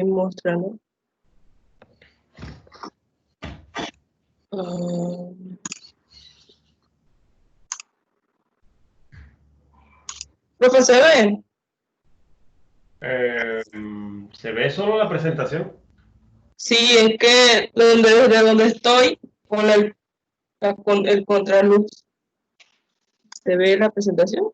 Mostrando. Um, Profesor, ¿Se ve solo la presentación? sí, es que desde donde estoy, con con el contraluz, ¿se ve la presentación?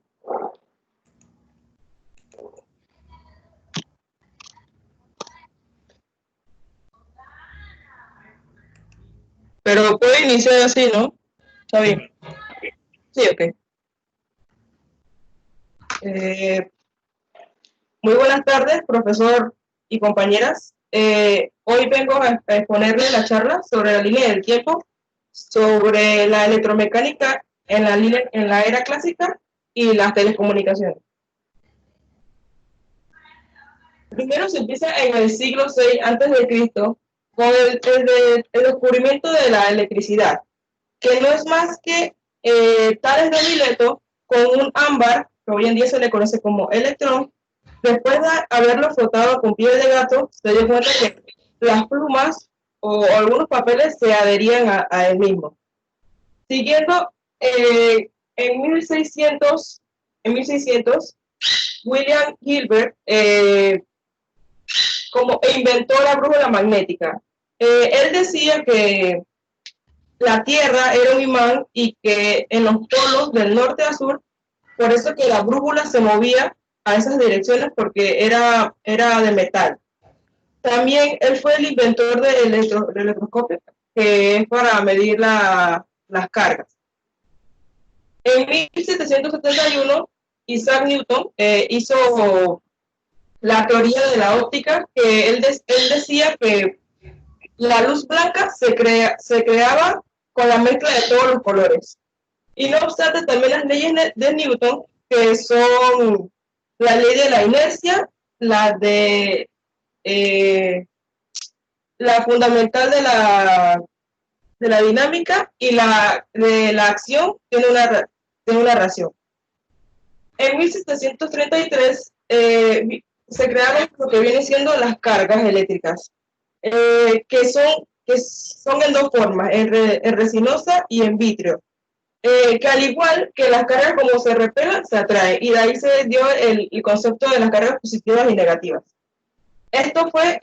Pero puede iniciar así, ¿no? Está bien. Sí, ok. Eh, Muy buenas tardes, profesor y compañeras. Hoy vengo a exponerle la charla sobre la línea del tiempo, sobre la electromecánica en la era clásica y las telecomunicaciones. Primero se empieza en el siglo VI a.C. con el descubrimiento de la electricidad, que no es más que Tales de Mileto con un ámbar, que hoy en día se le conoce como electrón. Después de haberlo frotado con piel de gato, se dio cuenta que las plumas o algunos papeles se adherían a él mismo. Siguiendo, en 1600 William Gilbert inventó la brújula magnética. Él decía que la Tierra era un imán y que en los polos del norte a sur, por eso que la brújula se movía a esas direcciones porque era de metal. También él fue el inventor del electroscopio, que es para medir las cargas. En 1771, Isaac Newton hizo la teoría de la óptica, que él decía que la luz blanca se creaba con la mezcla de todos los colores. Y no obstante, también las leyes de Newton, que son la ley de la inercia, la de la fundamental de la dinámica y la de la acción, tiene una razón. En 1733 se crearon lo que viene siendo las cargas eléctricas, que son en dos formas, en resinosa y en vitrio. Que al igual que las cargas como se repelan, se atraen, y de ahí se dio el concepto de las cargas positivas y negativas. Esto fue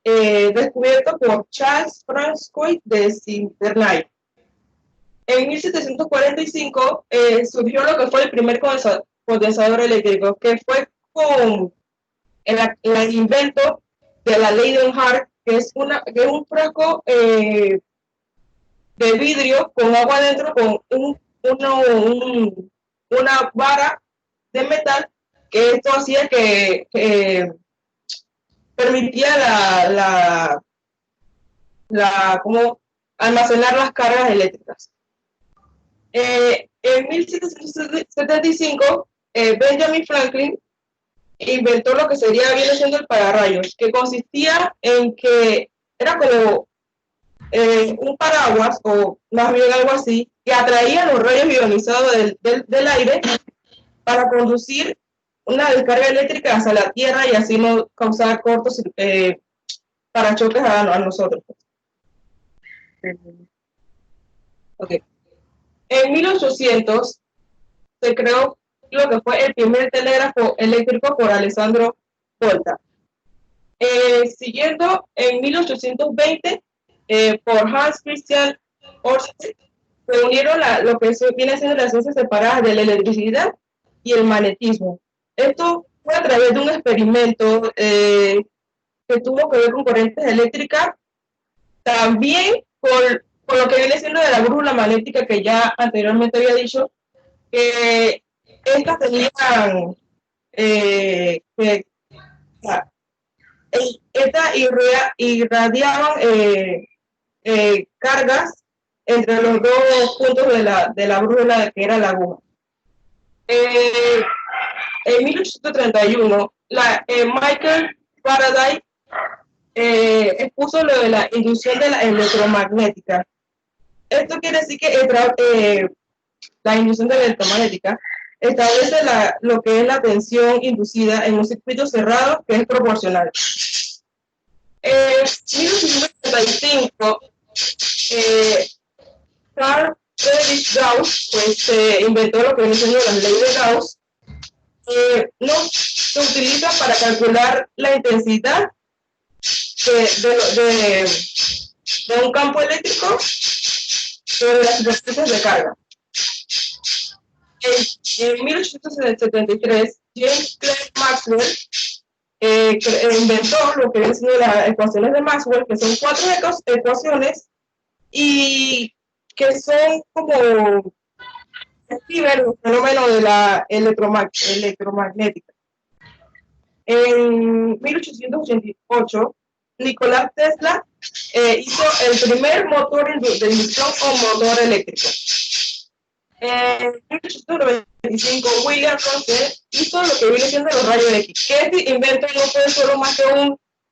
descubierto por Charles François de Cinternaille. En 1745 surgió lo que fue el primer condensador eléctrico, que fue con el invento de la Leeuwenhoek, que es un frasco de vidrio con agua adentro, con una vara de metal, que esto hacía que permitía como almacenar las cargas eléctricas. En 1775, Benjamin Franklin inventó lo que viene siendo el pararrayos, que consistía en que era como un paraguas, o más bien algo así, que atraía los rayos ionizados del aire para conducir una descarga eléctrica hacia la Tierra y así no causar cortos para choques a nosotros. Okay. En 1800 se creó lo que fue el primer telégrafo eléctrico por Alessandro Volta. Siguiendo, en 1820, por Hans Christian Ørsted, se unieron lo que viene siendo las ciencias separadas de la electricidad y el magnetismo. Esto fue a través de un experimento que tuvo que ver con corrientes eléctricas, también con lo que viene siendo de la brújula magnética, que ya anteriormente había dicho, que estas tenían estas irradiaban cargas entre los dos puntos de la brújula, que era la aguja. En 1831, Michael Faraday expuso lo de la inducción de la electromagnética. Esto quiere decir que la inducción de la electromagnética establece lo que es la tensión inducida en un circuito cerrado que es proporcional. En 1835, Carl Friedrich Gauss pues, inventó lo que viene siendo las leyes de Gauss. No se utiliza para calcular la intensidad de un campo eléctrico sobre las superficies de carga. En 1873, James Clerk Maxwell inventó lo que viene siendo las ecuaciones de Maxwell, que son 4 ecuaciones y que son como describen el fenómeno de la electromagnética. En 1888, Nikola Tesla hizo el primer motor de inducción o motor eléctrico. En 1895, William Rosell hizo lo que viene siendo los rayos X. Este invento no fue solo más que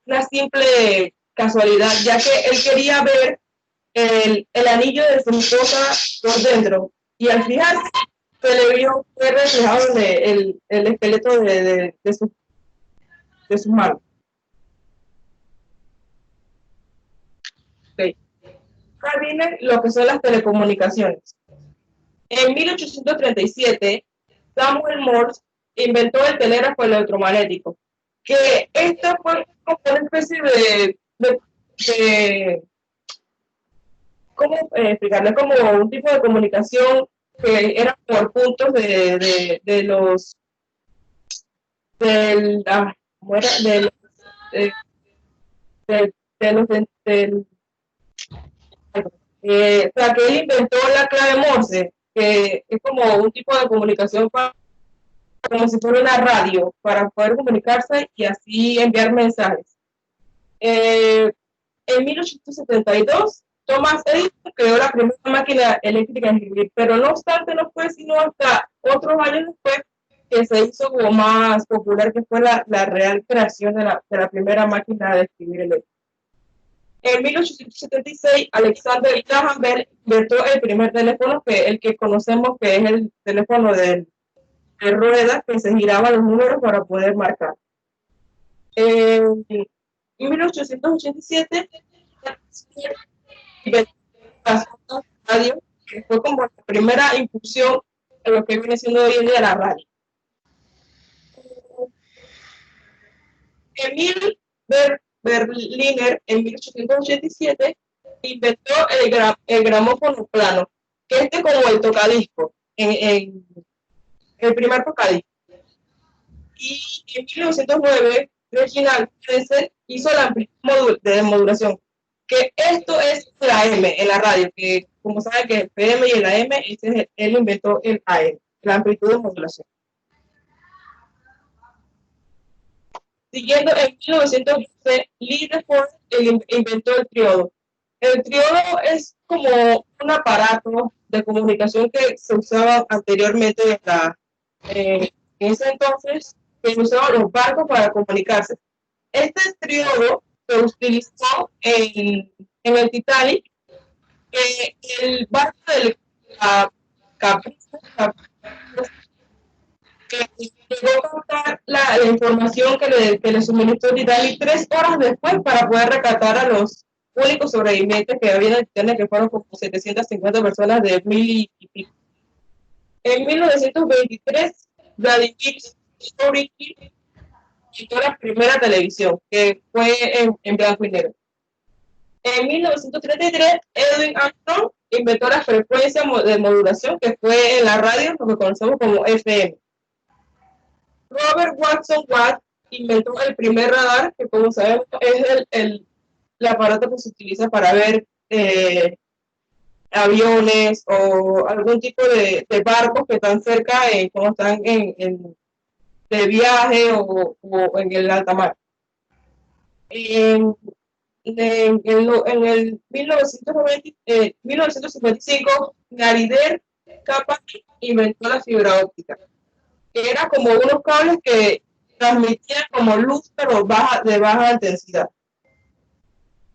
una simple casualidad, ya que él quería ver el anillo de su esposa por dentro, y al fijarse se le vio reflejado el esqueleto de su mano. Okay. Ahora viene lo que son las telecomunicaciones. En 1837, Samuel Morse inventó el telégrafo electromagnético, que esta fue como una especie de ¿cómo explicarlo? Como un tipo de comunicación que era por puntos de los del ¿cómo era? O sea, que él inventó la clave Morse, que es como un tipo de comunicación como si fuera una radio para poder comunicarse y así enviar mensajes. En 1872, Thomas Edison creó la primera máquina eléctrica en escribir, pero no obstante no fue sino hasta otros años después que se hizo como más popular, que fue la real creación de la primera máquina de escribir eléctrica. En 1876, Alexander Graham Bell inventó el primer teléfono, el que conocemos, que es el teléfono de ruedas, que se giraba los números para poder marcar. En 1887, inventó la radio, que fue como la primera impulsión de lo que viene siendo hoy en día la radio. Emil Berliner, en 1887, inventó el gramófono plano, que es como el tocadisco, el primer tocadisco. Y en 1909, Reginald Kessel hizo la amplitud de modulación, que esto es la M en la radio, que como saben que el PM y el AM, él inventó el AM, la amplitud de modulación. Siguiendo, en 1912, Lee Ford inventó el triodo. El triodo es como un aparato de comunicación que se usaba anteriormente en ese entonces, que usaban los barcos para comunicarse. Este triodo se utilizó en el Titanic, el barco del Capricornio, que llegó a contar la información que le suministró Titanic 3 horas después para poder rescatar a los únicos sobrevivientes que había en Titanic, que fueron como 750 personas de 1000 y pico. En 1923, Vladimir Zworykin inventó la primera televisión, que fue en blanco y negro. En 1933, Edwin Armstrong inventó la frecuencia de modulación, que fue en la radio, lo que conocemos como FM. Robert Watson Watt inventó el primer radar, que como sabemos es el aparato que se utiliza para ver aviones o algún tipo de barcos que están cerca, como están de viaje o en el alta mar. En el 1955, Narider Kaplan inventó la fibra óptica, que era como unos cables que transmitían como luz, pero de baja intensidad.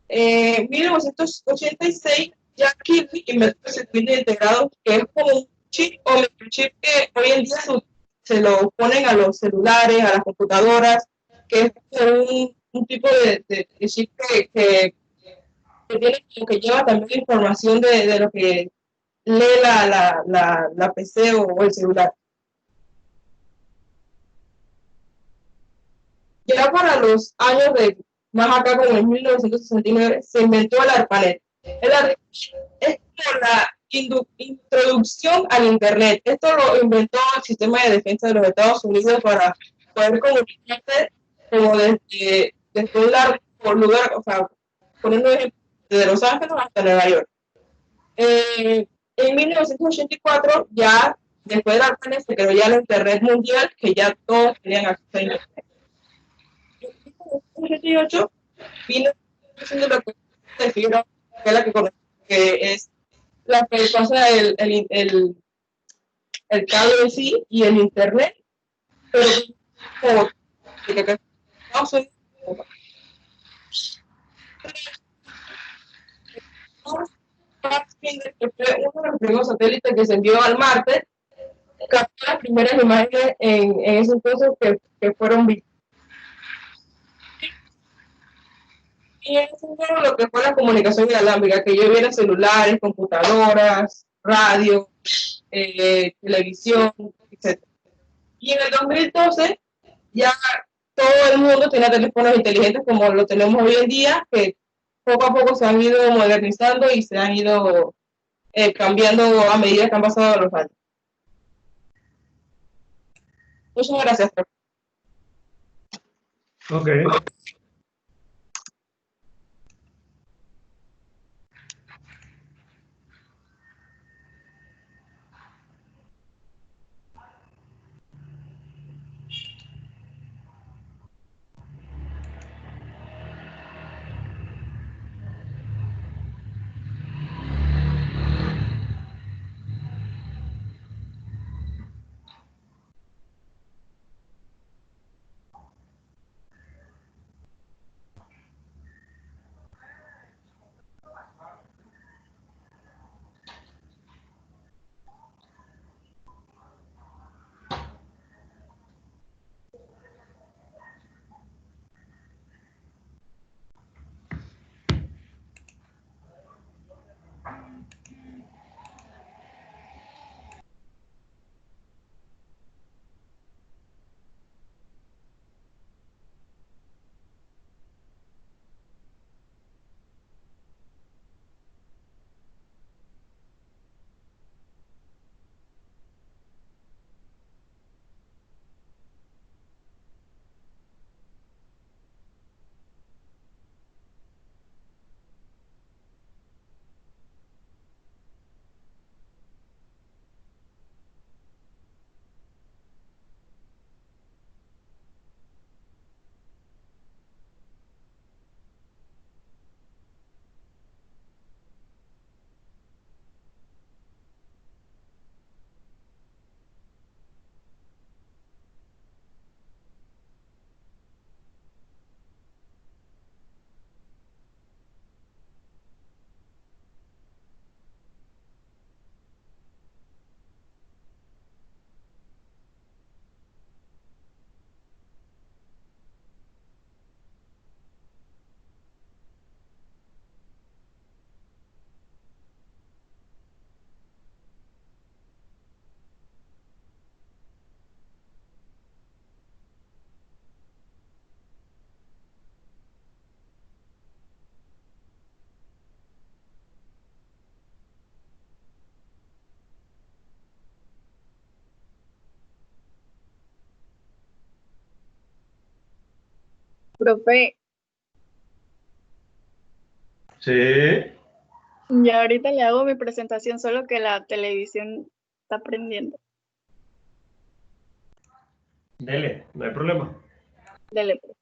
En 1986, Jack Kirby inventó el circuito integrado, que es como un chip o microchip que hoy en día se lo ponen a los celulares, a las computadoras, que es un tipo de chip que tiene, que lleva también información de lo que lee la PC o el celular. Ya para los años de más acá, como en 1969, se inventó el ARPANET. El ARPANET es como la introducción al Internet. Esto lo inventó el sistema de defensa de los Estados Unidos para poder comunicarse como desde un largo lugar, o sea, poniendo ejemplo, desde Los Ángeles hasta Nueva York. En 1984, ya después del ARPANET, se creó ya la Internet mundial, que ya todos tenían acceso a Internet. En 1988 vino haciendo lo que se fibra, que es la que conocemos, que es la que pasa el cable en sí y el internet, pero como que Estados Unidos, que fue uno de los primeros satélites que se envió al Marte, captó las primeras imágenes en esos cosas que fueron vistas. Y eso fue lo que fue la comunicación inalámbrica, que yo viera celulares, computadoras, radio, televisión, etc. Y en el 2012 ya todo el mundo tenía teléfonos inteligentes como lo tenemos hoy en día, que poco a poco se han ido modernizando y se han ido cambiando a medida que han pasado los años. Muchas gracias. Ok. Profe, Sí. ya ahorita le hago mi presentación, solo que la televisión está prendiendo. Dele, no hay problema. Dele, pues.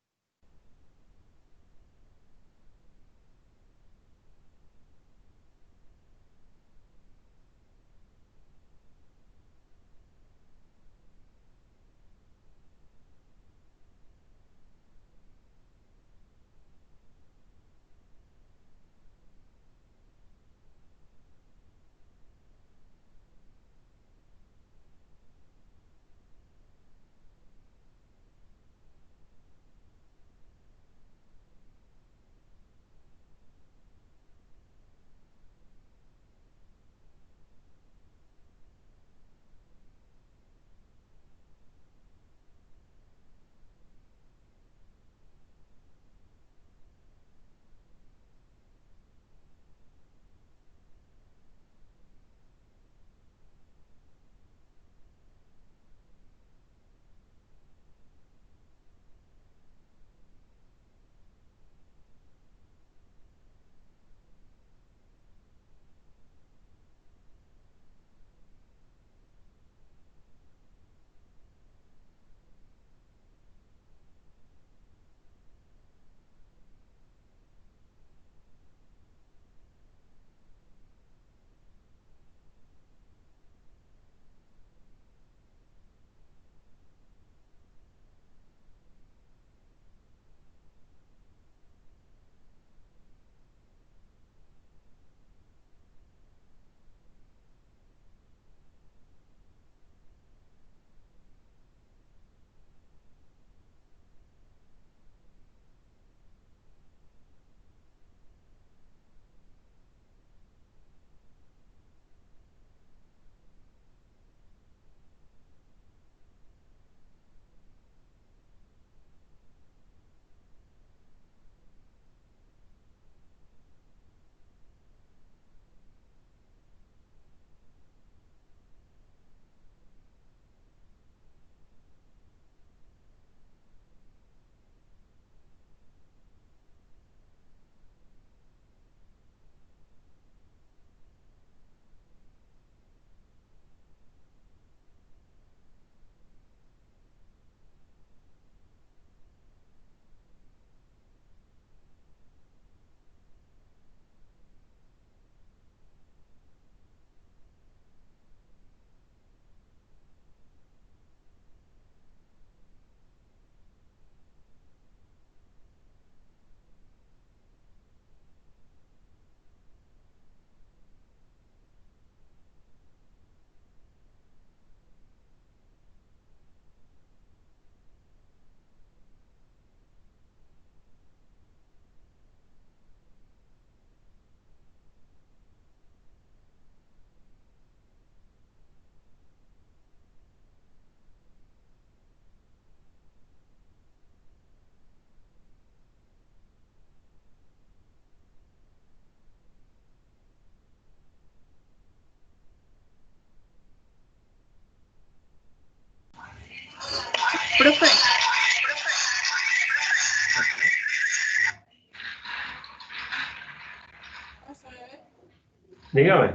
Dígame,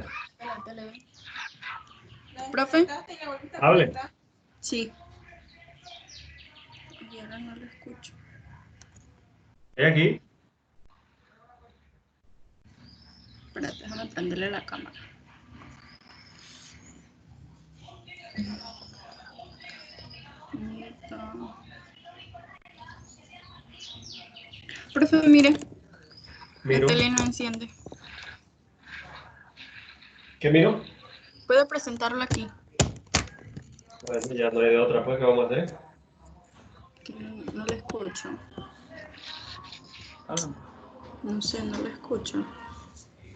Profe, hable. sí. Y ahora no lo escucho. ¿Estoy aquí? Espérate, déjame prenderle la cámara. Ahí está. Profe, mire, la Miro. tele no enciende. ¿Qué miro? ¿Puedo presentarlo aquí? Bueno, ya no hay de otra, pues, ¿qué vamos a hacer? Que no lo escucho. No sé, no lo escucho.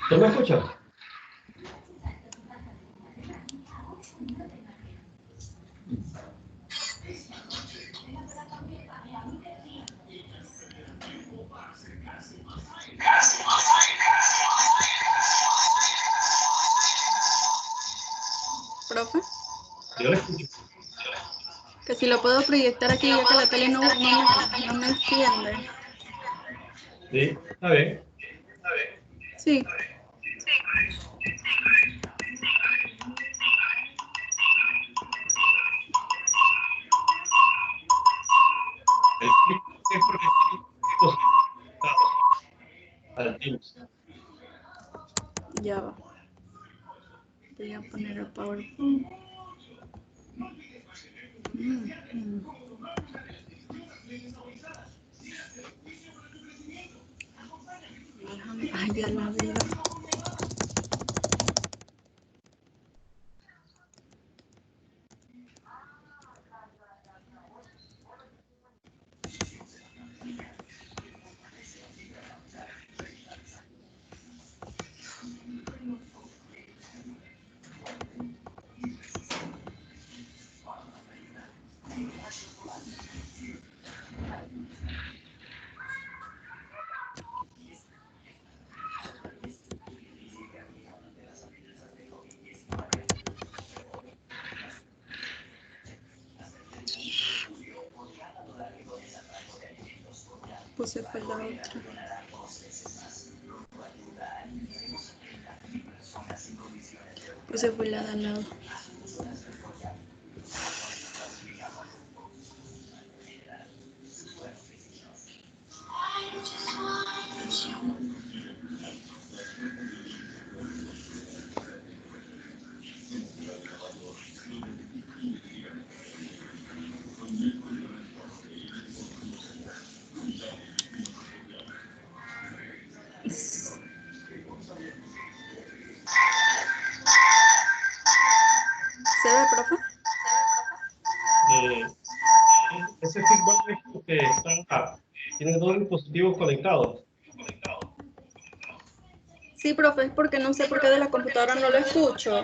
¿Tú me escuchas? Profe, Yo le escucho. que si lo puedo proyectar aquí ya que la tele no me enciende. Sí, está bien. Sí. El clic es porque estoy conectado al Teams. Ya va. Voy a poner el PowerPoint. Ay, ya la veo. Puse fue la otra. Puse fue la de al lado. ¿Se ve, profe? Eh, ese feedback es porque tiene dos dispositivos conectados. Sí, profe, es porque no sé por qué de la computadora no lo escucho.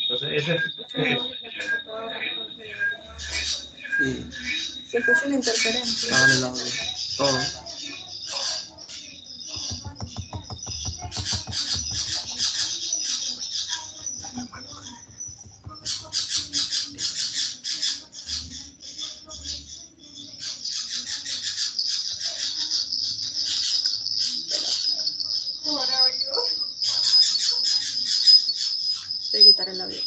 Entonces, ese feedback Sí, Se escucha una interferencia. estaban el audio. Todo. Voy a quitar el audio.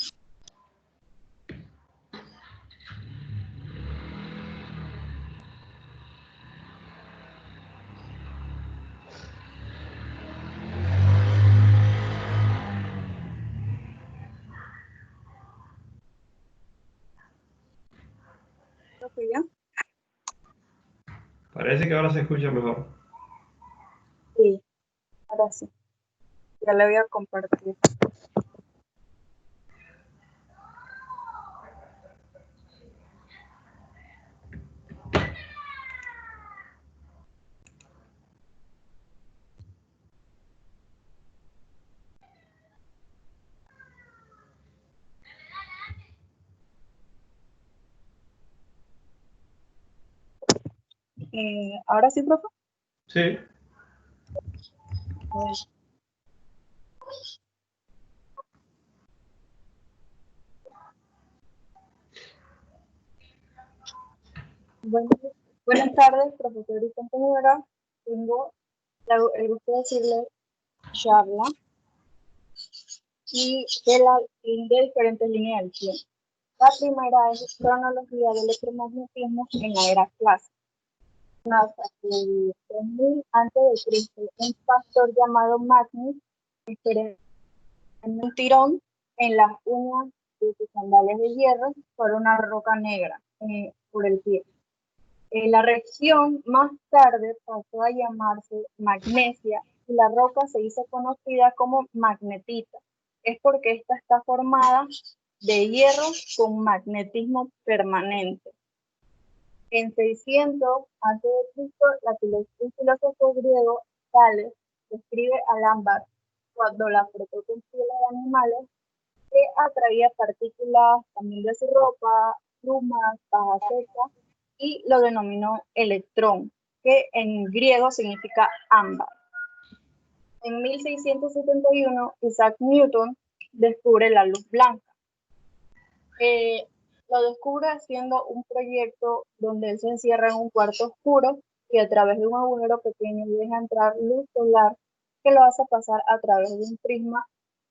Profe, ¿ya? parece que ahora se escucha mejor. Sí, ahora sí. Ya le voy a compartir. ¿Ahora sí, profe? Sí, Bueno, buenas tardes, profesor y compañera. tengo el gusto de decirle charla y de diferentes líneas del tiempo. La primera es cronología del electromagnetismo en la era clásica. Hasta que 3000 a.C., un pastor llamado Magnus experimentó un tirón en las uñas de sus sandalias de hierro por una roca negra por el pie. La región más tarde pasó a llamarse magnesia y la roca se hizo conocida como magnetita. Es porque esta está formada de hierro con magnetismo permanente. En 600 a.C., el filósofo griego Tales describe al ámbar cuando la frotó con pieles de animales que atraía partículas también de su ropa, plumas, paja seca, y lo denominó electrón, que en griego significa ámbar. En 1671, Isaac Newton descubre la luz blanca. Lo descubre haciendo un proyecto donde él se encierra en un cuarto oscuro y a través de un agujero pequeño deja entrar luz solar que lo hace pasar a través de un prisma,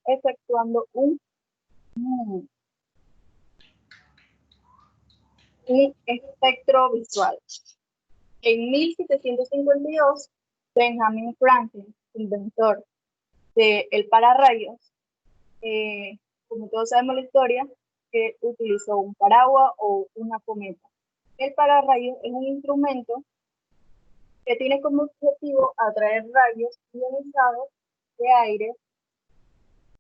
efectuando un espectro visual. En 1752, Benjamin Franklin, inventor del pararrayos, como todos sabemos la historia, que utilizó un paraguas o una cometa. El pararrayos es un instrumento que tiene como objetivo atraer rayos ionizados de aire,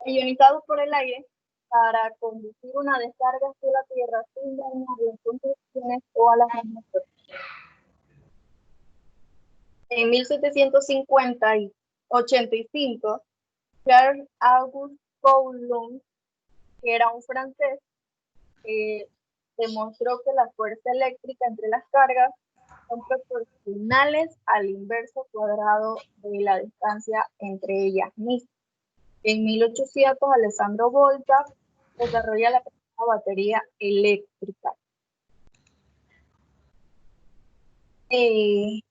ionizados por el aire, para conducir una descarga hacia la Tierra sin dañar las construcciones o a las mismas personas. En 1785, Charles Auguste Coulomb, que era un francés, demostró que la fuerza eléctrica entre las cargas son proporcionales al inverso cuadrado de la distancia entre ellas mismas. En 1800, Alessandro Volta desarrolla la primera batería eléctrica. En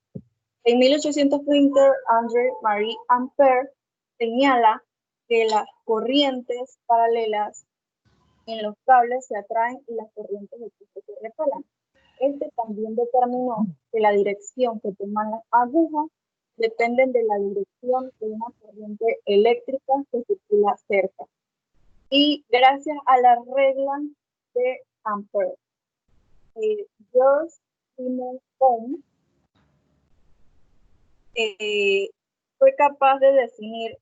1820, André-Marie Ampère señala que las corrientes paralelas en los cables se atraen y las corrientes opuestas se repelan. Este también determinó que la dirección que toman las agujas dependen de la dirección de una corriente eléctrica que circula cerca. Y gracias a la regla de Ampère, George Simon Ohm fue capaz de definir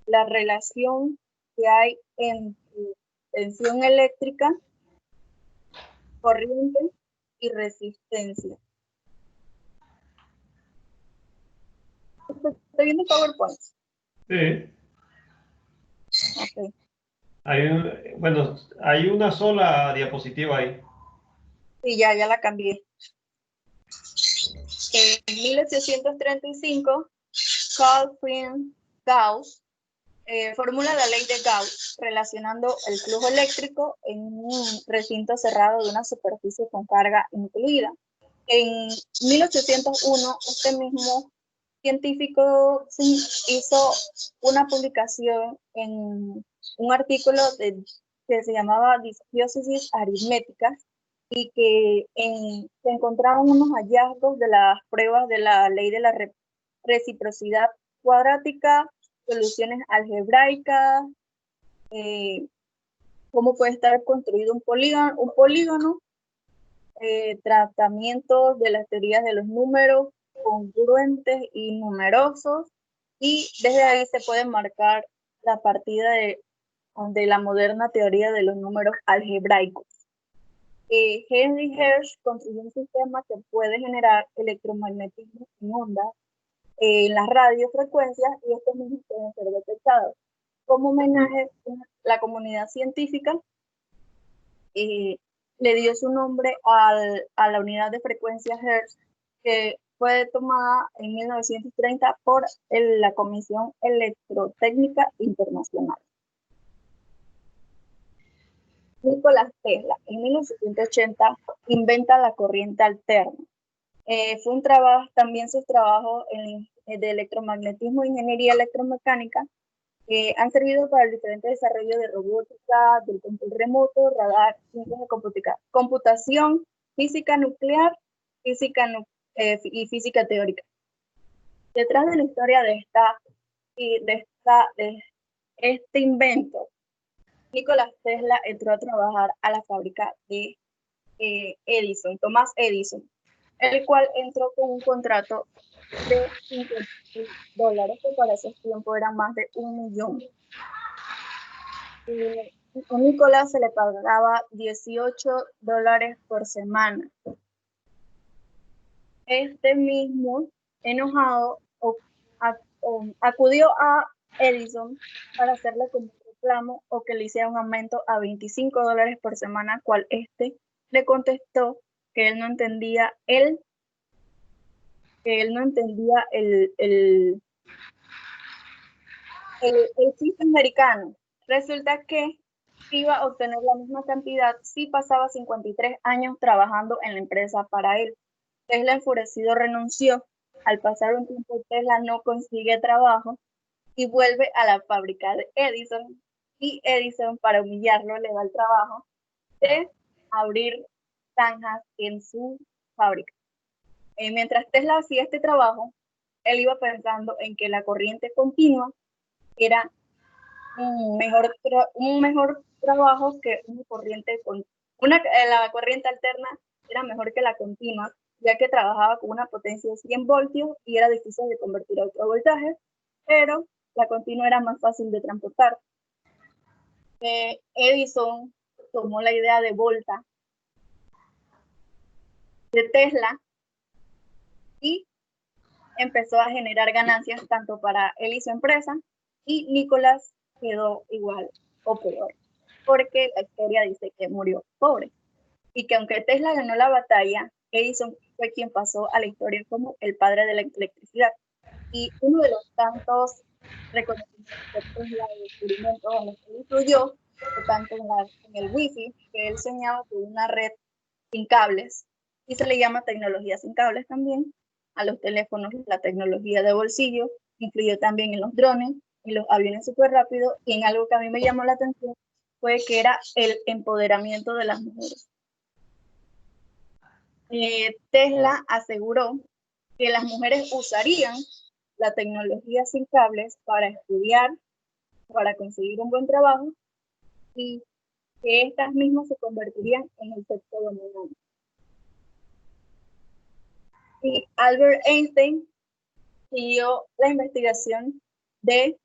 la relación que hay entre tensión eléctrica, corriente y resistencia. ¿Estoy viendo PowerPoint? Sí. Okay. Hay una sola diapositiva ahí. Sí, ya la cambié. En 1835, Carl Friedrich Gauss formula la ley de Gauss relacionando el flujo eléctrico en un recinto cerrado de una superficie con carga incluida. En 1801, este mismo científico hizo una publicación en un artículo que se llamaba Disquiosis aritméticas y que se encontraron unos hallazgos de las pruebas de la ley de la reciprocidad cuadrática, soluciones algebraicas, cómo puede estar construido un polígono, tratamientos de las teorías de los números congruentes y numerosos, y desde ahí se puede marcar la partida de la moderna teoría de los números algebraicos. Henry Hertz construyó un sistema que puede generar electromagnetismo en ondas en las radiofrecuencias, y estos mismos pueden ser detectados. Como homenaje, la comunidad científica le dio su nombre a la unidad de frecuencia Hertz, que fue tomada en 1930 por la Comisión Electrotécnica Internacional. Nikola Tesla, en 1880, inventa la corriente alterna. También sus trabajos en de electromagnetismo e ingeniería electromecánica han servido para el diferente desarrollo de robótica, del control remoto, radar, ciencias de computación, física nuclear, y física teórica. Detrás de la historia de este invento, Nikola Tesla entró a trabajar a la fábrica de Edison, Thomas Edison, el cual entró con un contrato de $50,000, que para ese tiempo eran más de 1 millón. A Nikola se le pagaba $18 por semana. Este mismo, enojado, acudió a Edison para hacerle como un reclamo o que le hiciera un aumento a $25 por semana, cual este le contestó que él no entendía el chiste americano. Resulta que iba a obtener la misma cantidad si pasaba 53 años trabajando en la empresa para él. Tesla, enfurecido, renunció. Al pasar un tiempo, Tesla no consigue trabajo y vuelve a la fábrica de Edison. Y Edison, para humillarlo, le da el trabajo de abrir zanjas en su fábrica. Mientras Tesla hacía este trabajo, él iba pensando en que la corriente continua era un mejor trabajo que una corriente la corriente alterna era mejor que la continua, ya que trabajaba con una potencia de 100 voltios y era difícil de convertir a otro voltaje, pero la continua era más fácil de transportar. Edison tomó la idea de Volta de Tesla y empezó a generar ganancias tanto para él y su empresa, y Nicolás quedó igual o peor, porque la historia dice que murió pobre, y que aunque Tesla ganó la batalla, Edison fue quien pasó a la historia como el padre de la electricidad. Y uno de los tantos reconocimientos de Tesla de descubrimiento en los que influyó fue tanto en el Wi-Fi, que él soñaba con una red sin cables, y se le llama tecnología sin cables también a los teléfonos. La tecnología de bolsillo influyó también en los drones, en los aviones súper rápidos, y en algo que a mí me llamó la atención fue que era el empoderamiento de las mujeres. Tesla aseguró que las mujeres usarían la tecnología sin cables para estudiar, para conseguir un buen trabajo, y que estas mismas se convertirían en el sexo dominante. Y Albert Einstein siguió la investigación de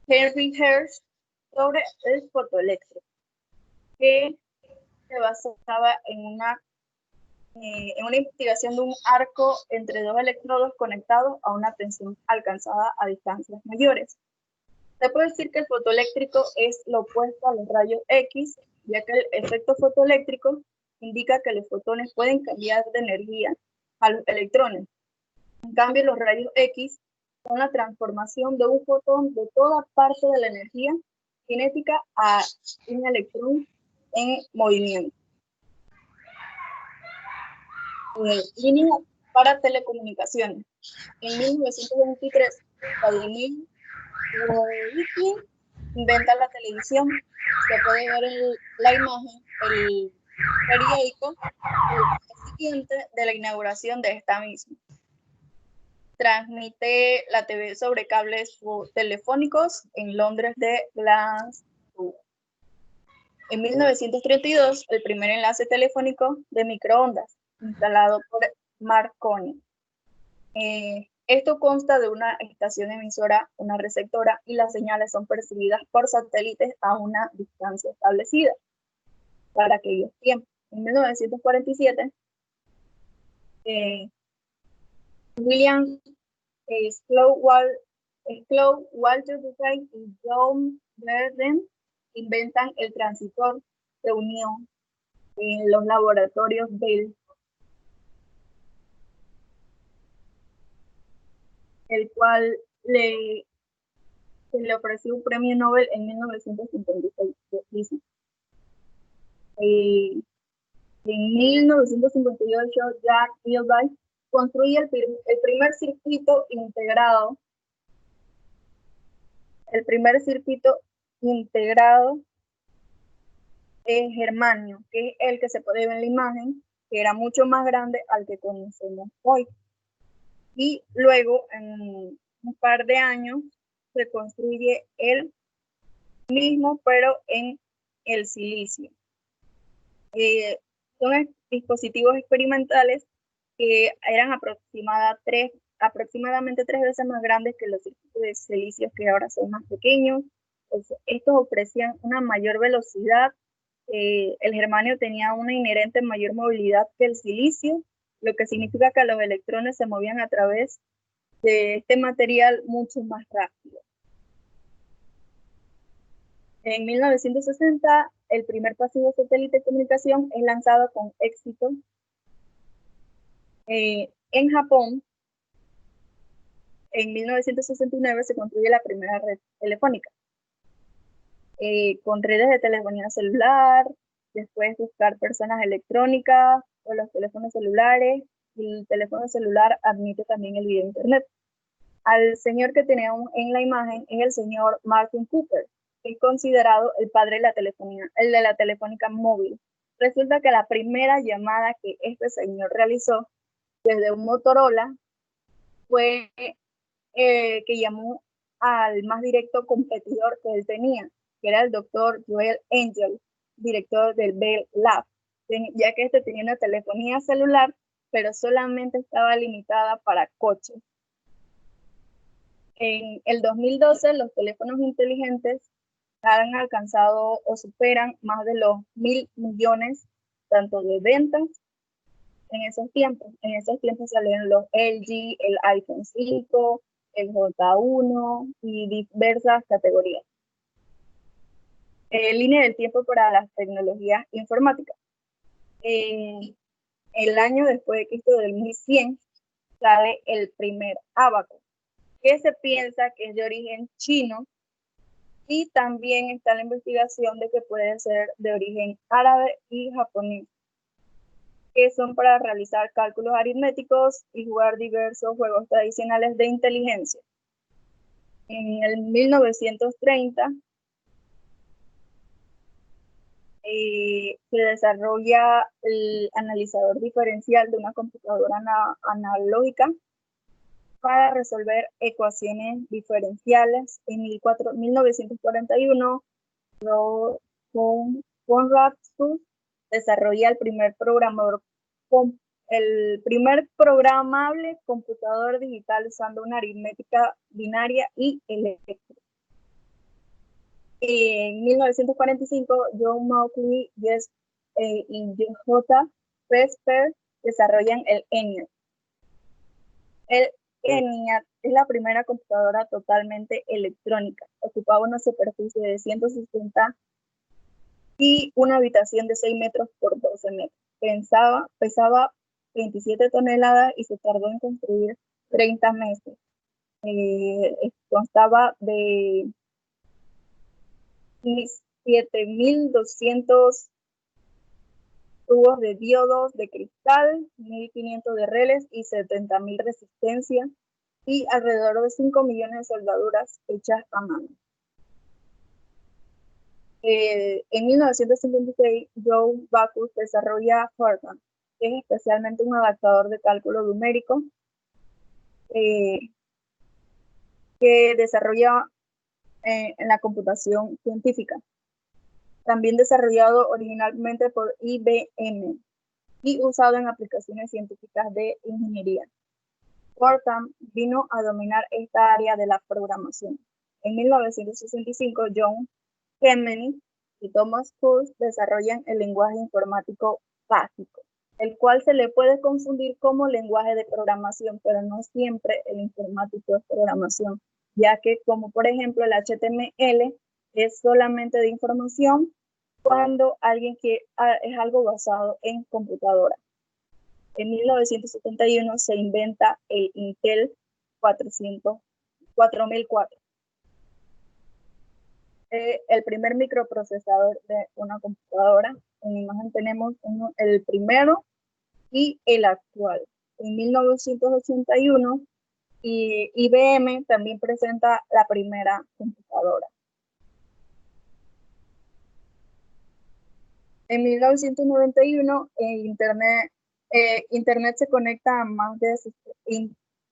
Henry Hertz sobre el fotoeléctrico, que se basaba en una investigación de un arco entre dos electrodos conectados a una tensión alcanzada a distancias mayores. Se puede decir que el fotoeléctrico es lo opuesto a los rayos X, ya que el efecto fotoeléctrico indica que los fotones pueden cambiar de energía a los electrones. En cambio, los rayos X son la transformación de un fotón de toda parte de la energía cinética a un electrón en movimiento. Línea para telecomunicaciones. En 1923, Vladimir Levitin inventa la televisión. Se puede ver la imagen, el periódico siguiente de la inauguración de esta misma. Transmite la TV sobre cables telefónicos en Londres de Glasgow. En 1932, el primer enlace telefónico de microondas, instalado por Marconi. Esto consta de una estación emisora, una receptora, y las señales son percibidas por satélites a una distancia establecida para aquellos tiempos. En 1947, William Walter Duquesne y John Verden inventan el transistor de unión en los laboratorios Bell, el cual se le ofreció un premio Nobel en 1956. En 1958, Jack Kilby construye el primer circuito integrado. El primer circuito integrado es germanio, que es el que se puede ver en la imagen, que era mucho más grande al que conocemos hoy. Y luego, en un par de años, se construye el mismo, pero en el silicio. Son dispositivos experimentales que eran aproximadamente 3 veces más grandes que los circuitos de silicios, que ahora son más pequeños. Estos ofrecían una mayor velocidad. El germanio tenía una inherente mayor movilidad que el silicio, lo que significa que los electrones se movían a través de este material mucho más rápido. En 1960, el primer pasivo satélite de comunicación es lanzado con éxito en Japón. En 1969 se construye la primera red telefónica, con redes de telefonía celular, después buscar personas electrónicas o los teléfonos celulares, y el teléfono celular admite también el video internet. Al señor que tenemos en la imagen es el señor Martin Cooper, que es considerado el padre de la telefonía, el de la telefónica móvil. Resulta que la primera llamada que este señor realizó desde un Motorola fue que llamó al más directo competidor que él tenía, que era el doctor Joel Angel, director del Bell Lab, ya que este tenía una telefonía celular, pero solamente estaba limitada para coches. En el 2012, los teléfonos inteligentes han alcanzado o superan más de los 1.000 millones tanto de ventas en esos tiempos. En esos tiempos salieron los LG, el iPhone 5, el J1 y diversas categorías. Línea del tiempo para las tecnologías informáticas. El año después de Cristo, del 1100, sale el primer ábaco, que se piensa que es de origen chino, y también está la investigación de que puede ser de origen árabe y japonés, que son para realizar cálculos aritméticos y jugar diversos juegos tradicionales de inteligencia. En el 1930 se desarrolla el analizador diferencial de una computadora analógica para resolver ecuaciones diferenciales. En 1941, Konrad Zuse desarrolla el primer programable computador digital usando una aritmética binaria y eléctrica. En 1945, John Mauchly y J. Vesper desarrollan el ENIAC. El ENIAC es la primera computadora totalmente electrónica. Ocupaba una superficie de 160 y una habitación de 6 metros por 12 metros. Pesaba 27 toneladas y se tardó en construir 30 meses. Constaba de 7.200 tubos de diodos de cristal, 1.500 de relés y 70.000 resistencias, y alrededor de 5 millones de soldaduras hechas a mano. En 1956, Joe Backus desarrolla Fortran, que es especialmente un adaptador de cálculo numérico que desarrolla en la computación científica. También desarrollado originalmente por IBM y usado en aplicaciones científicas de ingeniería. Fortran vino a dominar esta área de la programación. En 1965, John Kemeny y Thomas Kurz desarrollan el lenguaje informático básico, el cual se le puede confundir como lenguaje de programación, pero no siempre el informático es programación, ya que, como por ejemplo el HTML, es solamente de información cuando alguien es algo basado en computadora. En 1971 se inventa el Intel 4004. El primer microprocesador de una computadora. En la imagen tenemos el primero y el actual. en 1981 y IBM también presenta la primera computadora. En 1991, Internet se conecta a más de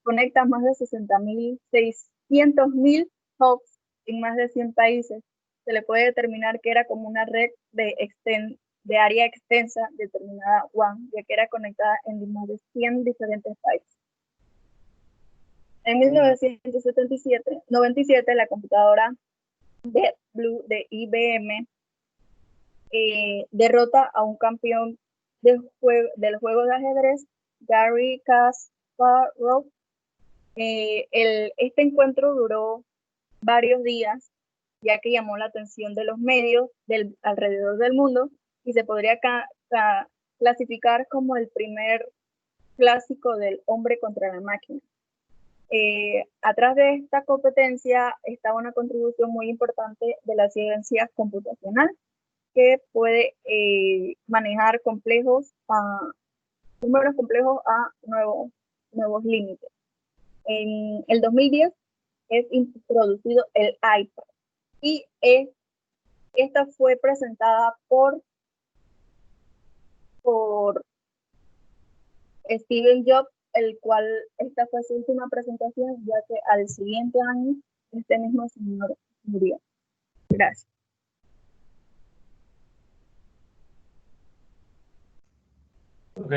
60.600.000 hubs en más de 100 países. Se le puede determinar que era como una red de área extensa determinada WAN, ya que era conectada en más de 100 diferentes países. En 1997, la computadora Deep Blue de IBM derrota a un campeón del juego de ajedrez, Garry Kasparov. Este encuentro duró varios días, ya que llamó la atención de los medios alrededor del mundo y se podría clasificar como el primer clásico del hombre contra la máquina. Atrás de esta competencia estaba una contribución muy importante de la ciencia computacional, que puede manejar números complejos a nuevos límites. En el 2010 es introducido el iPad y esta fue presentada por Steve Jobs, el cual esta fue su última presentación, ya que al siguiente año este mismo señor murió. Gracias. Ok.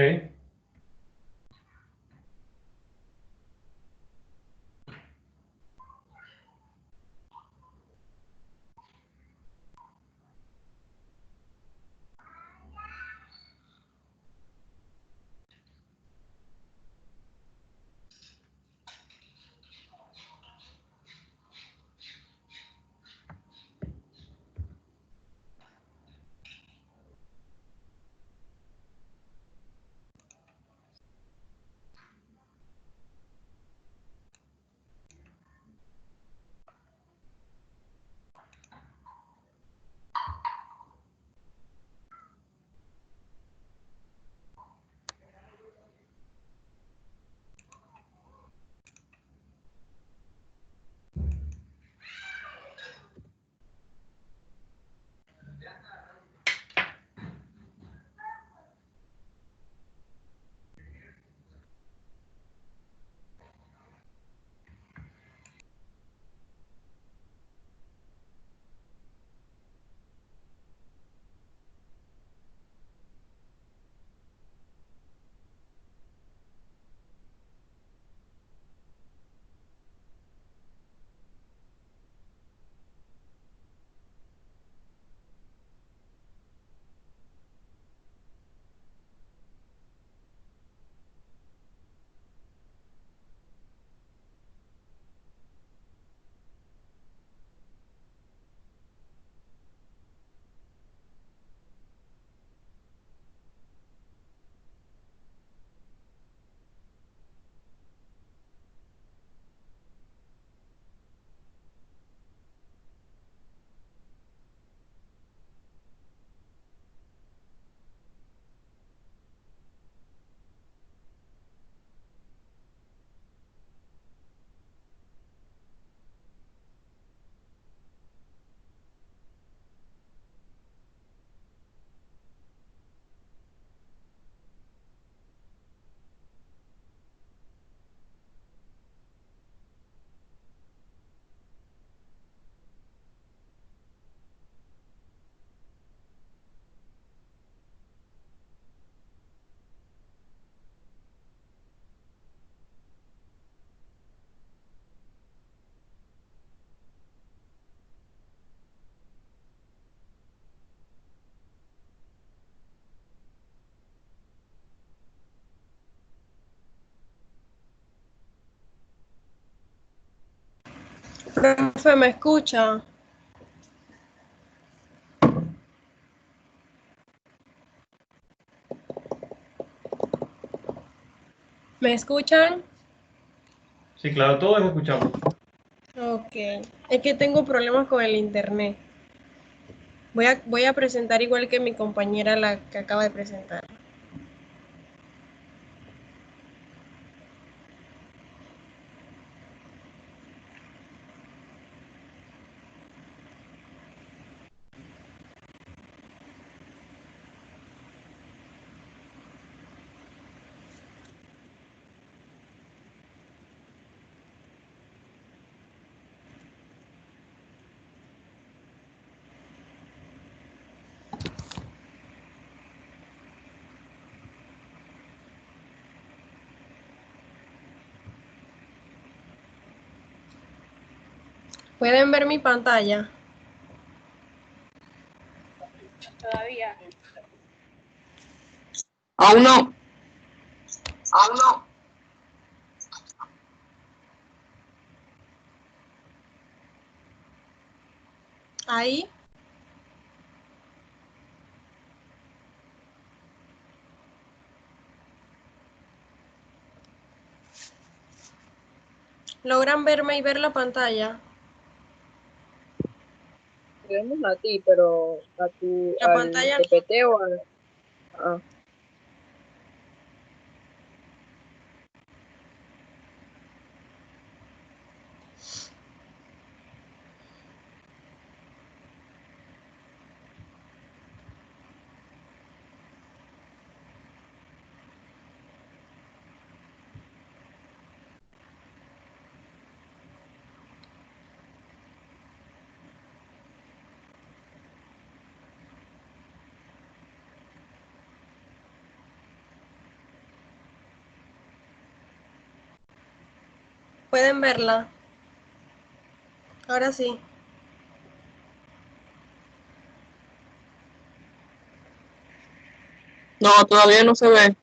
Profe, ¿me escucha? ¿Me escuchan? Sí, claro, todos escuchamos. Ok, es que tengo problemas con el internet. Voy a presentar igual que mi compañera, la que acaba de presentar. ¿Pueden ver mi pantalla? Todavía. Aún no. Aún no. Ahí. ¿Logran verme y ver la pantalla? Te vemos a ti, pero a tu, La al pantalla. TPT o al... Ah, ¿Pueden verla? Ahora sí. No, todavía no se ve.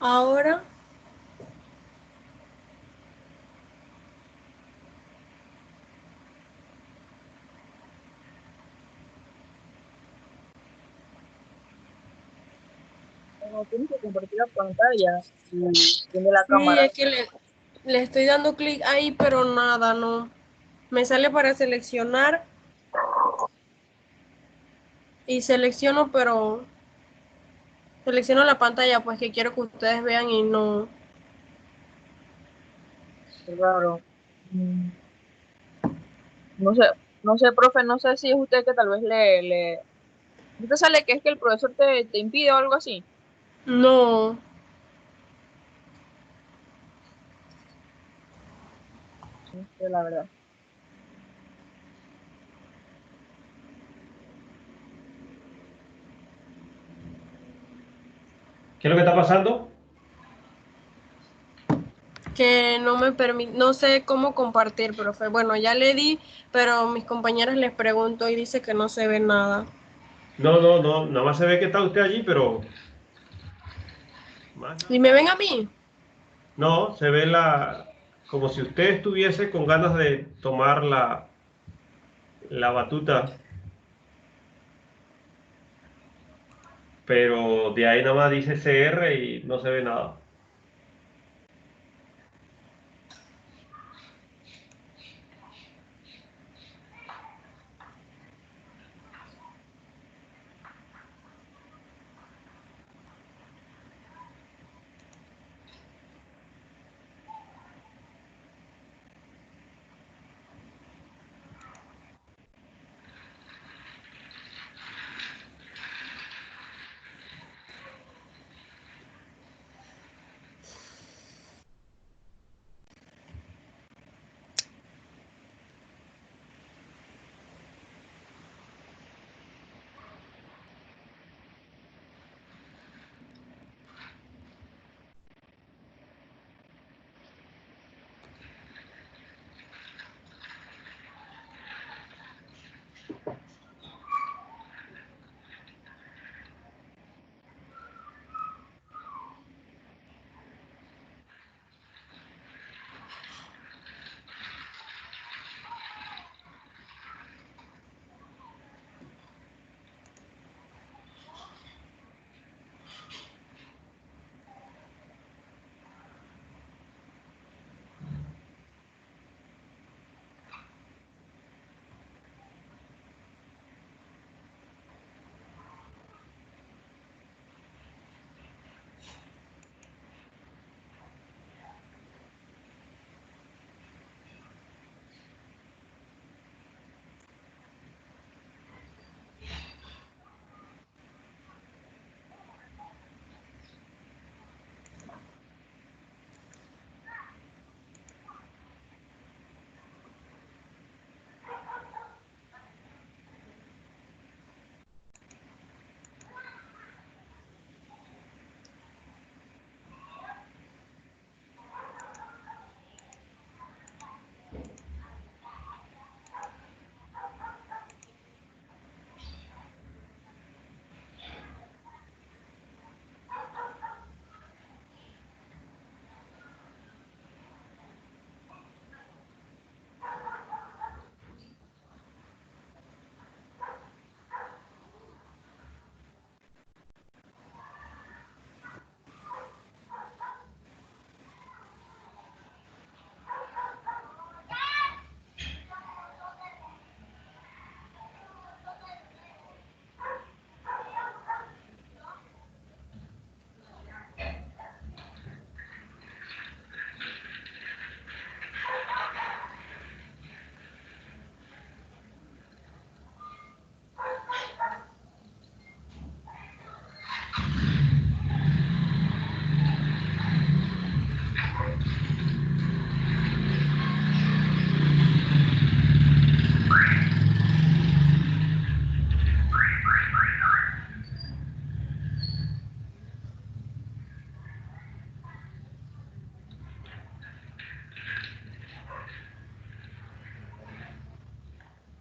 Ahora. no tienes que compartir la pantalla y tiene la Sí, cámara. es que le estoy dando clic ahí, pero nada, no. Me sale para seleccionar y selecciono, pero selecciono la pantalla, pues que quiero que ustedes vean y no. Claro. Mm, No sé, no sé, profe, no sé si es usted que tal vez ¿no te sale que es que el profesor te impide o algo así? No. No sé, la verdad. ¿Qué es lo que está pasando? Que no me permite, no sé cómo compartir, profe. Bueno, ya le di, pero mis compañeras les pregunto y dice que no se ve nada. No, no, no, nada más se ve que está usted allí, pero más ¿Y nada. me ven a mí? No, se ve como si usted estuviese con ganas de tomar la batuta, pero de ahí nada más dice CR y no se ve nada.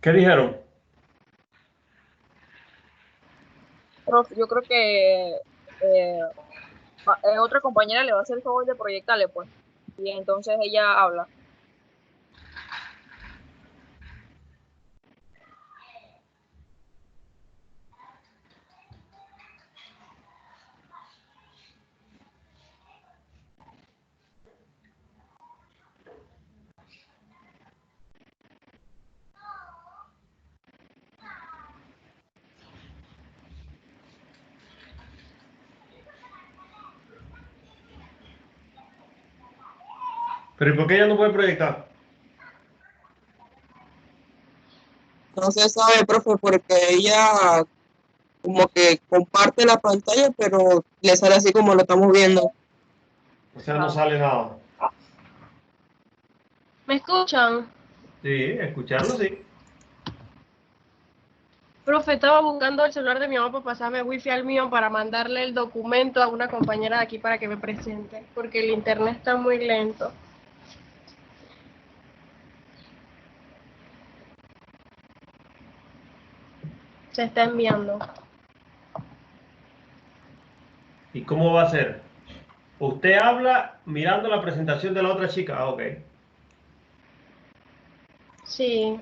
¿Qué dijeron? Profe, yo creo que otra compañera le va a hacer el favor de proyectarle, pues. Y entonces ella habla. Pero ¿y por qué ella no puede proyectar? No se sabe, profe, porque ella como que comparte la pantalla, pero le sale así como lo estamos viendo. O sea, no sale nada. ¿Me escuchan? Sí, escucharlo sí. Profe, estaba buscando el celular de mi mamá para pasarme wifi al mío para mandarle el documento a una compañera de aquí para que me presente, porque el internet está muy lento. Se está enviando. ¿Y cómo va a ser? Usted habla mirando la presentación de la otra chica. Ah, ok. Sí.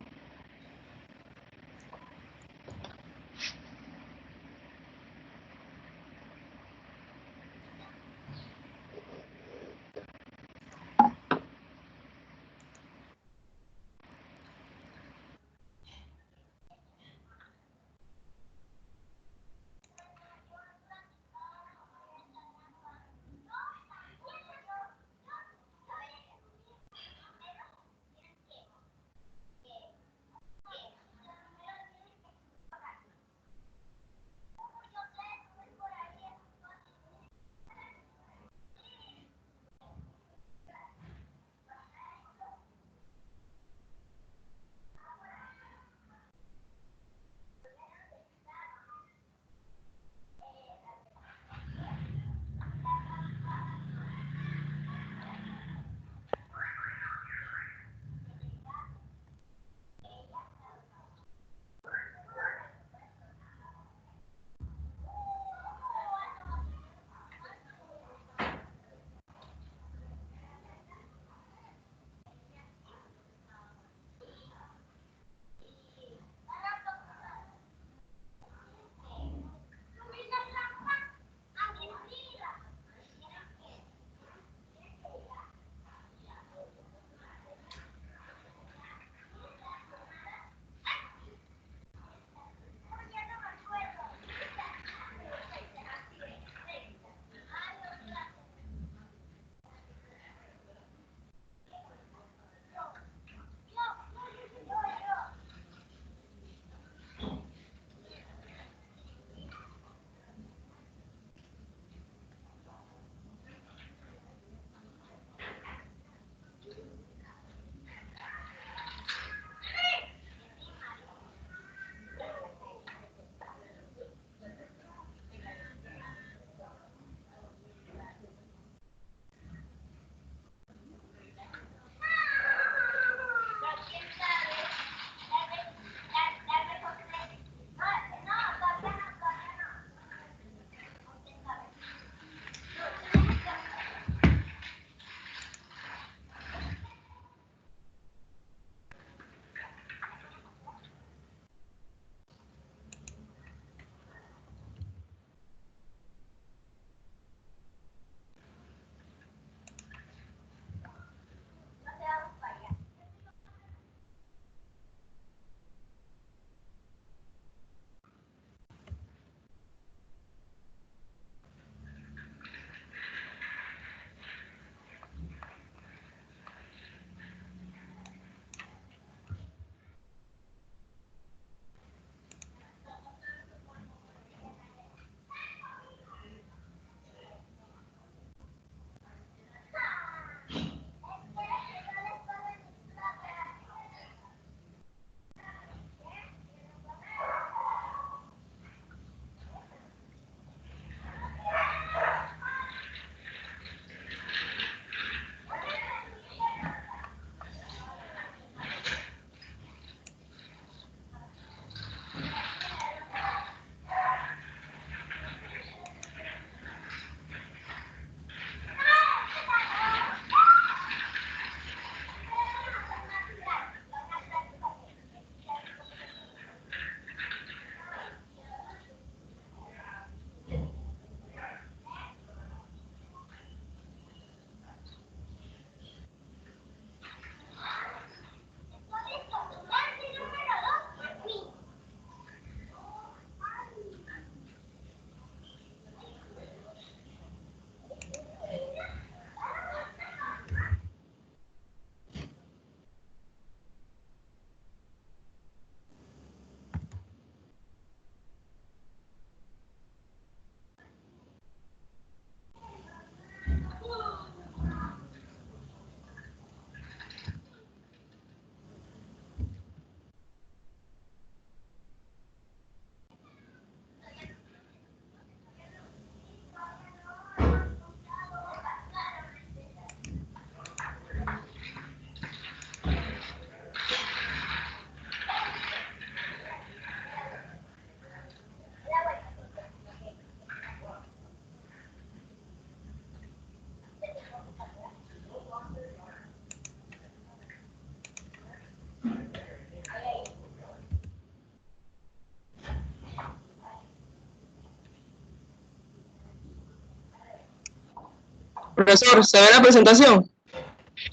Profesor, ¿se ve la presentación?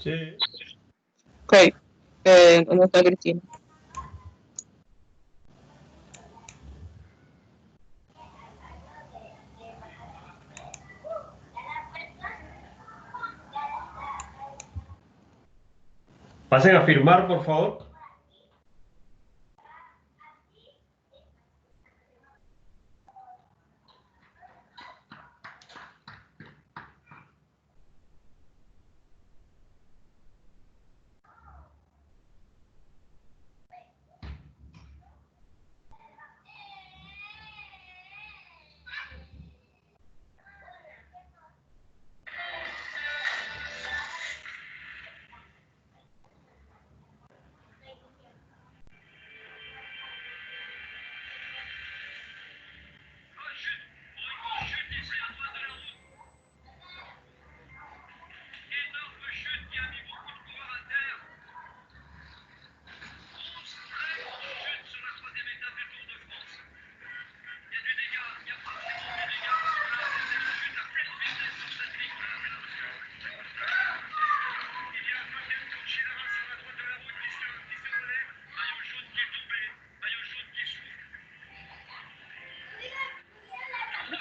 Sí. Ok. ¿Dónde está Cristina? Pasen a firmar, por favor.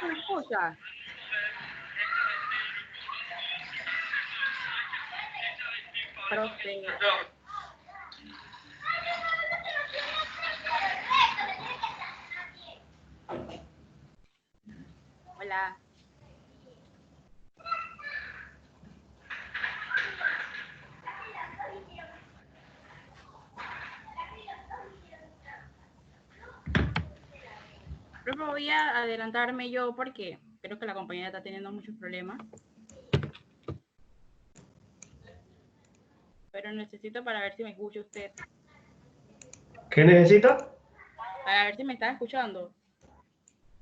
¿No me escucha? Profe. Hola. Profe, voy a adelantarme yo porque creo que la compañera está teniendo muchos problemas. Pero necesito para ver si me escucha usted. ¿Qué necesita? Para ver si me está escuchando.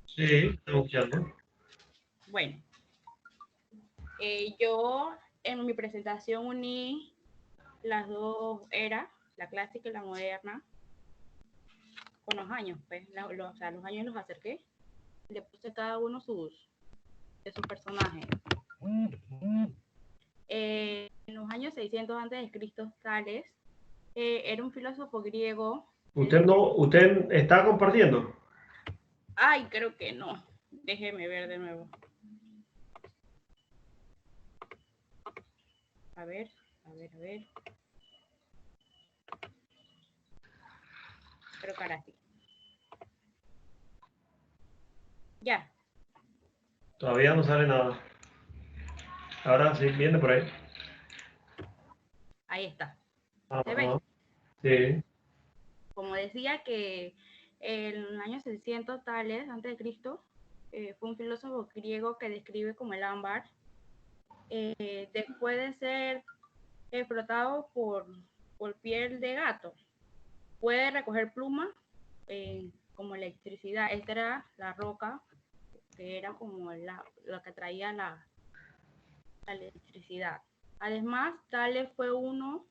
Sí, estamos escuchando. Bueno, yo en mi presentación uní las dos eras, la clásica y la moderna, con los años, pues, o sea, los años los acerqué, le puse cada uno de sus personajes. En los años 600 a.C., Tales era un filósofo griego. ¿Usted está compartiendo? Ay, creo que no. Déjeme ver de nuevo. A ver. Pero cara sí. Ya. Todavía no sale nada. Ahora sí, viene por ahí. Ahí está. Ajá. ¿Se ve? Sí. Bueno, como decía que en el año 600 Tales antes de Cristo fue un filósofo griego que describe como el ámbar. Después de ser frotado por piel de gato, puede recoger plumas como electricidad. Esta era la roca que era como lo que traía la electricidad. Además, Tales fue uno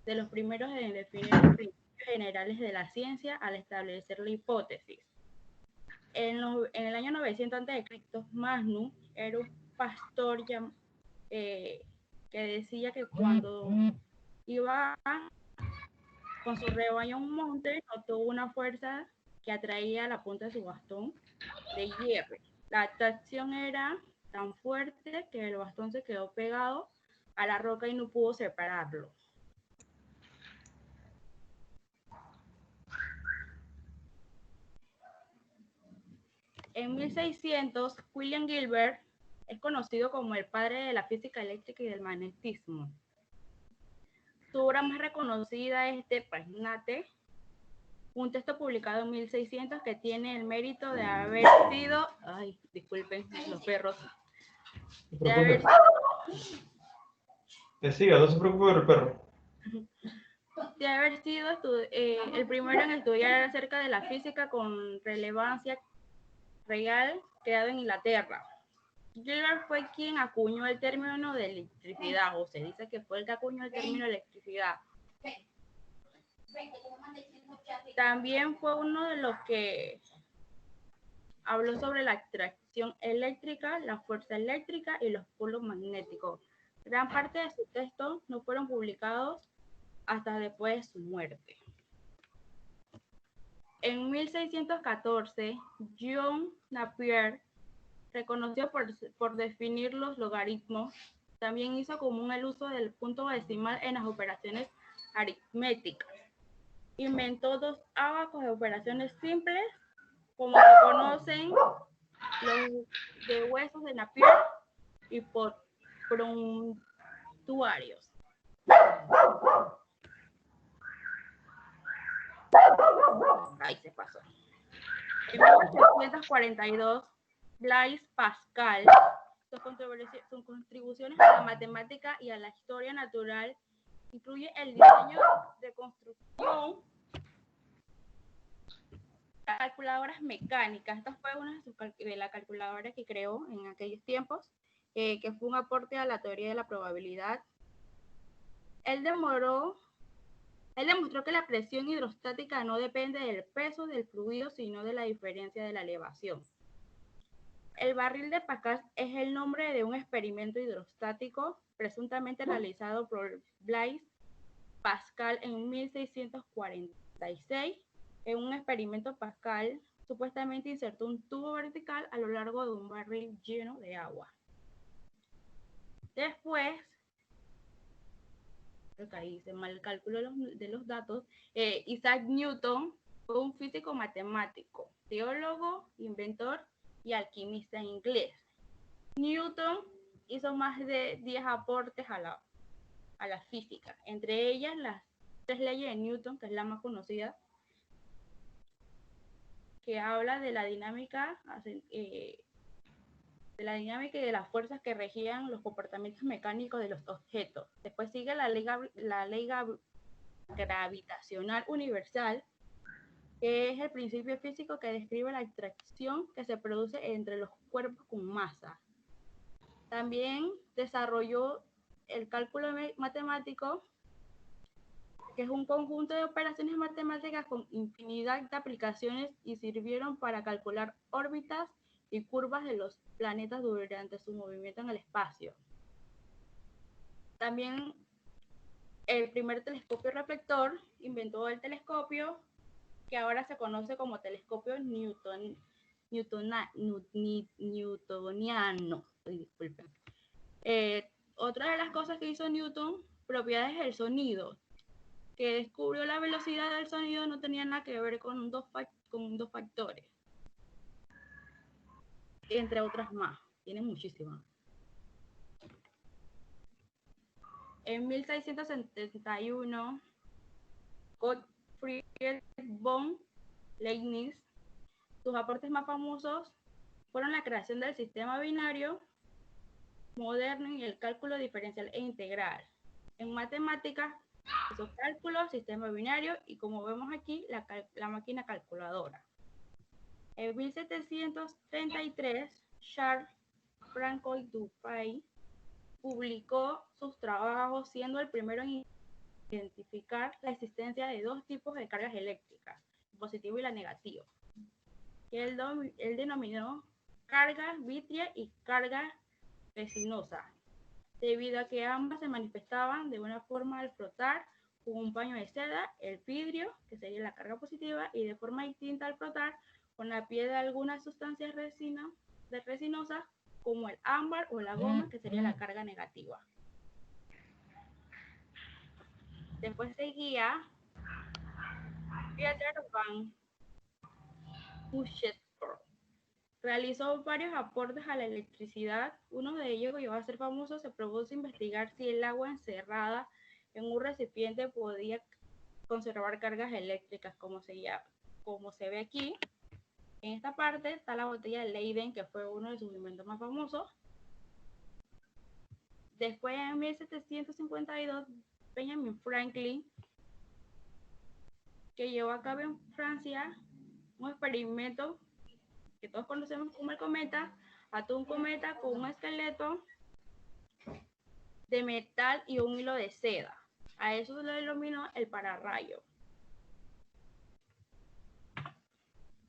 de los primeros en definir los principios generales de la ciencia al establecer la hipótesis. En el año 900 a.C., Magnus era un pastor que decía que cuando iba con su rebaño a un monte, notó una fuerza que atraía la punta de su bastón de hierro. La atracción era tan fuerte que el bastón se quedó pegado a la roca y no pudo separarlo. En 1600, William Gilbert es conocido como el padre de la física eléctrica y del magnetismo. Su obra más reconocida es De Paginate, un texto publicado en 1600 que tiene el mérito de haber sido, ay, disculpen los perros, de haber Que siga, no se preocupe por el perro. De haber sido el primero en estudiar acerca de la física con relevancia real creado en Inglaterra. Gilbert fue quien acuñó el término de electricidad, o se dice que fue el que acuñó el término de electricidad. También fue uno de los que habló sobre la tensión eléctrica, la fuerza eléctrica y los polos magnéticos. Gran parte de sus textos no fueron publicados hasta después de su muerte. En 1614, John Napier, reconocido por definir los logaritmos, también hizo común el uso del punto decimal en las operaciones aritméticas. Inventó dos ábacos de operaciones simples, como se conocen los de huesos de Napier y por prontuarios. Ahí se pasó. En 1842, Blaise Pascal, sus contribuciones a la matemática y a la historia natural incluye el diseño de construcción de calculadoras mecánicas. Esta fue una de las calculadoras que creó en aquellos tiempos, que fue un aporte a la teoría de la probabilidad. Él demostró que la presión hidrostática no depende del peso del fluido, sino de la diferencia de la elevación. El barril de Pascal es el nombre de un experimento hidrostático presuntamente realizado por Blaise Pascal en 1646. En un experimento, Pascal supuestamente insertó un tubo vertical a lo largo de un barril lleno de agua. Después, creo que ahí hice mal el cálculo de los datos, Isaac Newton fue un físico matemático, teólogo, inventor y alquimista inglés. Newton hizo más de 10 aportes a la física, entre ellas las 3 leyes de Newton, que es la más conocida, que habla de la dinámica y de las fuerzas que regían los comportamientos mecánicos de los objetos. Después sigue la ley gravitacional universal, que es el principio físico que describe la interacción que se produce entre los cuerpos con masa. También desarrolló el cálculo matemático, que es un conjunto de operaciones matemáticas con infinidad de aplicaciones y sirvieron para calcular órbitas y curvas de los planetas durante su movimiento en el espacio. También el primer telescopio reflector inventó el telescopio, que ahora se conoce como telescopio newtoniano. Disculpen. Otra de las cosas que hizo Newton, propiedades del sonido, que descubrió la velocidad del sonido no tenía nada que ver con dos factores, entre otras más. Tiene muchísimas. En 1671, Gottfried von Leibniz, sus aportes más famosos fueron la creación del sistema binario moderno y el cálculo diferencial e integral. En matemáticas, hizo cálculo, sistema binario y, como vemos aquí, la máquina calculadora. En 1733, Charles Francois Dupay publicó sus trabajos, siendo el primero en identificar la existencia de dos tipos de cargas eléctricas, el positivo y la negativa, que él denominó carga vítrea y carga resinosa, debido a que ambas se manifestaban de una forma al frotar con un paño de seda, el vidrio, que sería la carga positiva, y de forma distinta al frotar con la piel de algunas sustancias resinosas, como el ámbar o la goma, que sería la carga negativa. Después seguía Pieter van Uschenbroek. Realizó varios aportes a la electricidad. Uno de ellos, que llegó a ser famoso, se propuso investigar si el agua encerrada en un recipiente podía conservar cargas eléctricas, como se ve aquí. En esta parte está la botella de Leyden, que fue uno de sus inventos más famosos. Después, en 1752, Benjamin Franklin, que llevó a cabo en Francia un experimento que todos conocemos como el cometa, ató un cometa con un esqueleto de metal y un hilo de seda. A eso se lo denominó el pararrayo.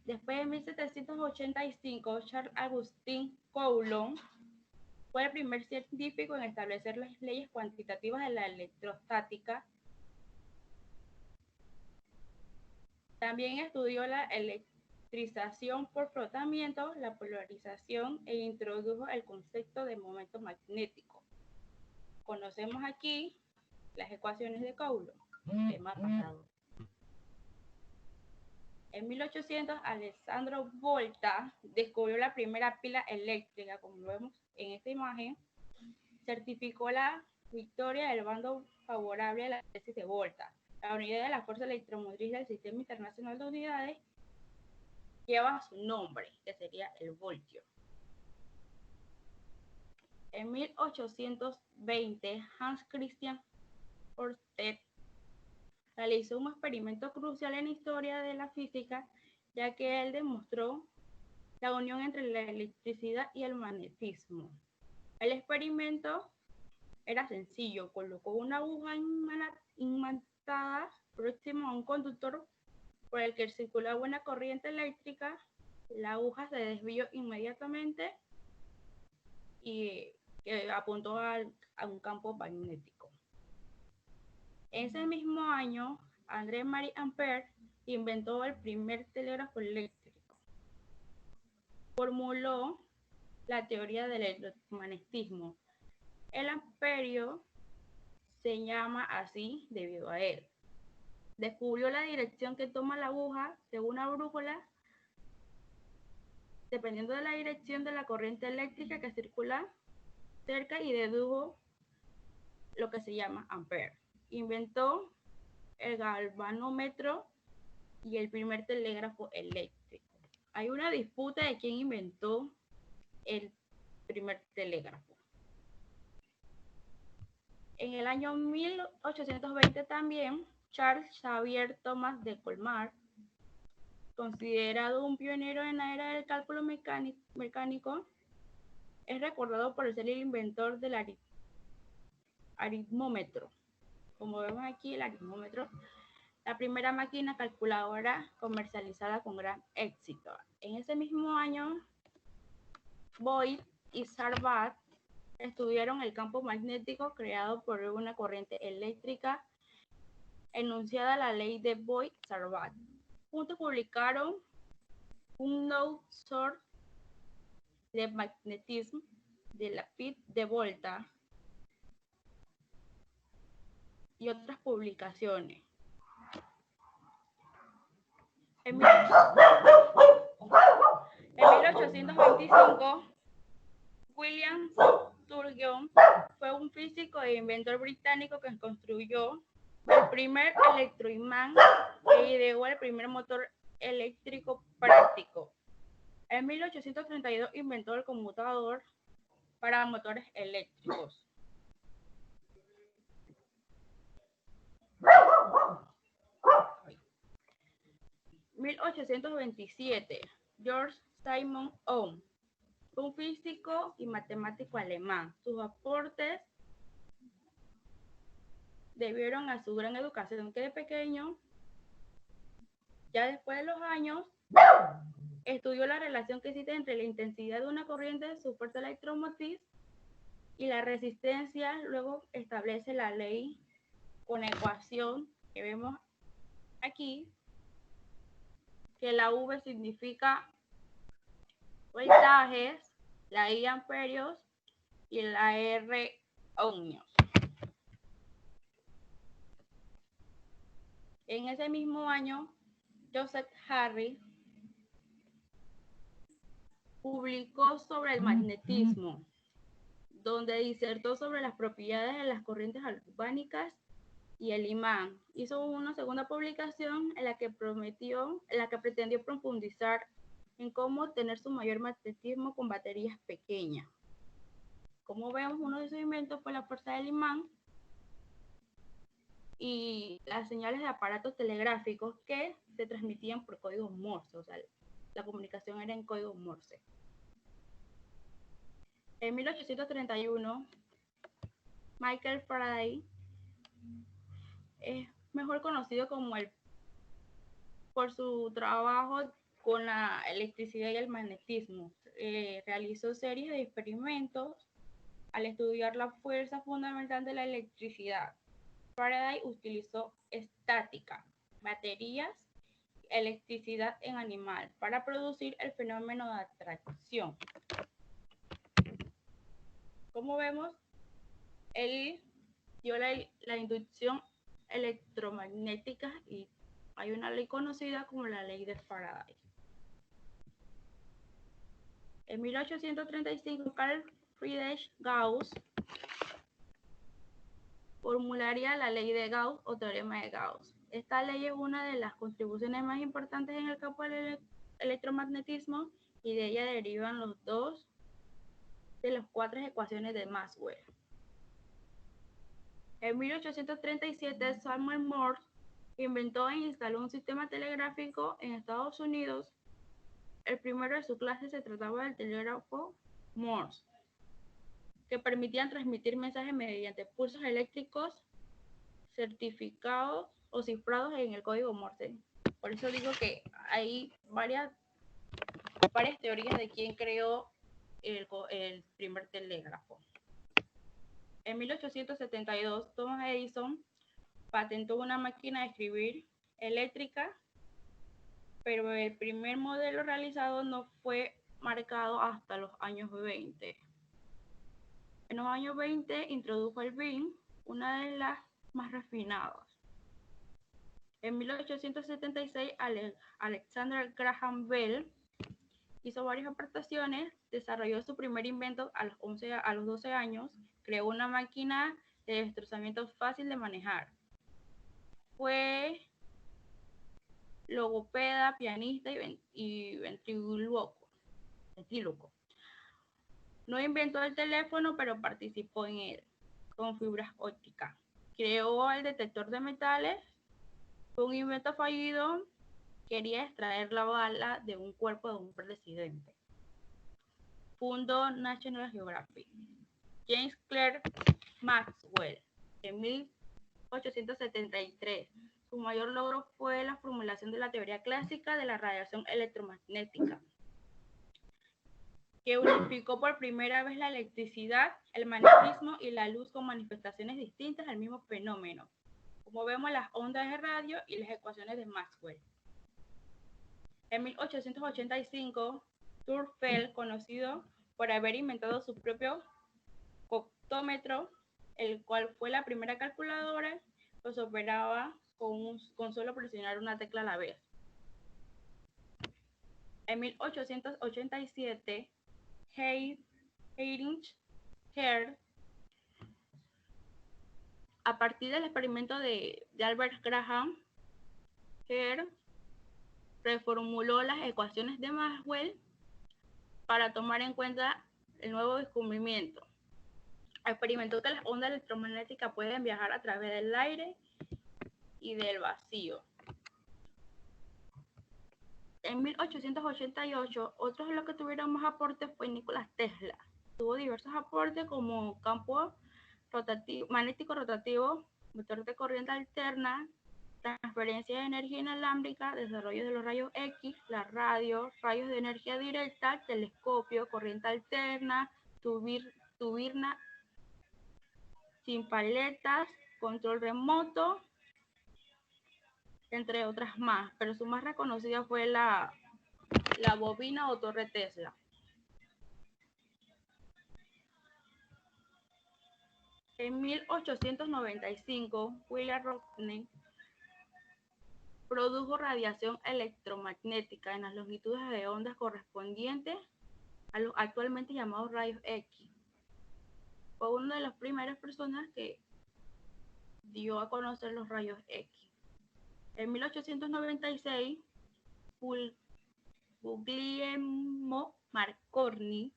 Después, en 1785, Charles Augustin Coulomb fue el primer científico en establecer las leyes cuantitativas de la electrostática. También estudió la electrización por frotamiento, la polarización e introdujo el concepto de momento magnético. Conocemos aquí las ecuaciones de Coulomb, tema pasado. En 1800, Alessandro Volta descubrió la primera pila eléctrica, como vemos en esta imagen. Certificó la victoria del bando favorable a la tesis de Volta. La unidad de la fuerza electromotriz del Sistema Internacional de Unidades lleva su nombre, que sería el voltio. En 1820, Hans Christian Ørsted realizó un experimento crucial en la historia de la física, ya que él demostró la unión entre la electricidad y el magnetismo. El experimento era sencillo, colocó una aguja imantada próximo a un conductor por el que circulaba una corriente eléctrica. La aguja se desvió inmediatamente y apuntó a un campo magnético. Ese mismo año, André-Marie Ampère inventó el primer telégrafo eléctrico. Formuló la teoría del electromagnetismo. El amperio se llama así debido a él. Descubrió la dirección que toma la aguja según una brújula, dependiendo de la dirección de la corriente eléctrica que circula cerca, y dedujo lo que se llama ampere. Inventó el galvanómetro y el primer telégrafo eléctrico. Hay una disputa de quién inventó el primer telégrafo. En el año 1820 también, Charles Xavier Thomas de Colmar, considerado un pionero en la era del cálculo mecánico, es recordado por ser el inventor del aritmómetro. Como vemos aquí, el aritmómetro, la primera máquina calculadora comercializada con gran éxito. En ese mismo año, Boyd y Sarbat estudiaron el campo magnético creado por una corriente eléctrica, enunciada la ley de Boyd-Sarbat. Juntos publicaron un note source de magnetismo de la Piet de Volta y otras publicaciones. En 1825, William Sturgeon fue un físico e inventor británico que construyó el primer electroimán e ideó el primer motor eléctrico práctico. En 1832 inventó el conmutador para motores eléctricos. En 1827, George Simon Ohm fue un físico y matemático alemán. Sus aportes debieron a su gran educación, que de pequeño, ya después de los años, estudió la relación que existe entre la intensidad de una corriente, su fuerza electromotriz y la resistencia. Luego establece la ley con ecuación que vemos aquí, que la V significa voltajes, la I amperios y la R ohmios. En ese mismo año, Joseph Harry publicó sobre el magnetismo, donde disertó sobre las propiedades de las corrientes galvánicas y el imán. Hizo una segunda publicación en la que pretendió profundizar en cómo obtener su mayor magnetismo con baterías pequeñas. Como vemos, uno de sus inventos fue la fuerza del imán y las señales de aparatos telegráficos que se transmitían por códigos Morse, o sea, la comunicación era en código Morse. En 1831, Michael Faraday es mejor conocido como por su trabajo con la electricidad y el magnetismo. Realizó series de experimentos al estudiar la fuerza fundamental de la electricidad. Faraday utilizó estática, baterías, electricidad en animal para producir el fenómeno de atracción. Como vemos, él dio la inducción electromagnética y hay una ley conocida como la ley de Faraday. En 1835, Carl Friedrich Gauss formularía la ley de Gauss o teorema de Gauss. Esta ley es una de las contribuciones más importantes en el campo del electromagnetismo y de ella derivan los dos de las 4 ecuaciones de Maxwell. En 1837, Samuel Morse inventó e instaló un sistema telegráfico en Estados Unidos. El primero de su clase se trataba del telégrafo Morse, que permitían transmitir mensajes mediante pulsos eléctricos certificados o cifrados en el código Morse. Por eso digo que hay varias teorías de quién creó el primer telégrafo. En 1872, Thomas Edison patentó una máquina de escribir eléctrica, pero el primer modelo realizado no fue marcado hasta los años 20. En los años 20 introdujo el BIM, una de las más refinadas. En 1876, Alexander Graham Bell hizo varias aportaciones, desarrolló su primer invento a los 12 años, creó una máquina de destrozamiento fácil de manejar. Fue logopeda, pianista y ventríloco. No inventó el teléfono, pero participó en él, con fibras ópticas. Creó el detector de metales, fue un invento fallido, quería extraer la bala de un cuerpo de un presidente. Fundó National Geographic. James Clerk Maxwell, en 1873. Su mayor logro fue la formulación de la teoría clásica de la radiación electromagnética, que unificó por primera vez la electricidad, el magnetismo y la luz con manifestaciones distintas al mismo fenómeno, como vemos las ondas de radio y las ecuaciones de Maxwell. En 1885, Thurfeld, conocido por haber inventado su propio optómetro, el cual fue la primera calculadora, pues operaba con solo presionar una tecla a la vez. En 1887, Heinrich Hertz, a partir del experimento de Albert Graham, Hertz reformuló las ecuaciones de Maxwell para tomar en cuenta el nuevo descubrimiento. Experimentó que las ondas electromagnéticas pueden viajar a través del aire y del vacío. En 1888, otros de los que tuvieron más aportes fue Nikola Tesla. Tuvo diversos aportes como campo magnético rotativo, motor de corriente alterna, transferencia de energía inalámbrica, desarrollo de los rayos X, la radio, rayos de energía directa, telescopio, corriente alterna, turbina sin paletas, control remoto, entre otras más, pero su más reconocida fue la bobina o torre Tesla. En 1895, William Röntgen produjo radiación electromagnética en las longitudes de ondas correspondientes a los actualmente llamados rayos X. Fue una de las primeras personas que dio a conocer los rayos X. En 1896, Guglielmo Marconi,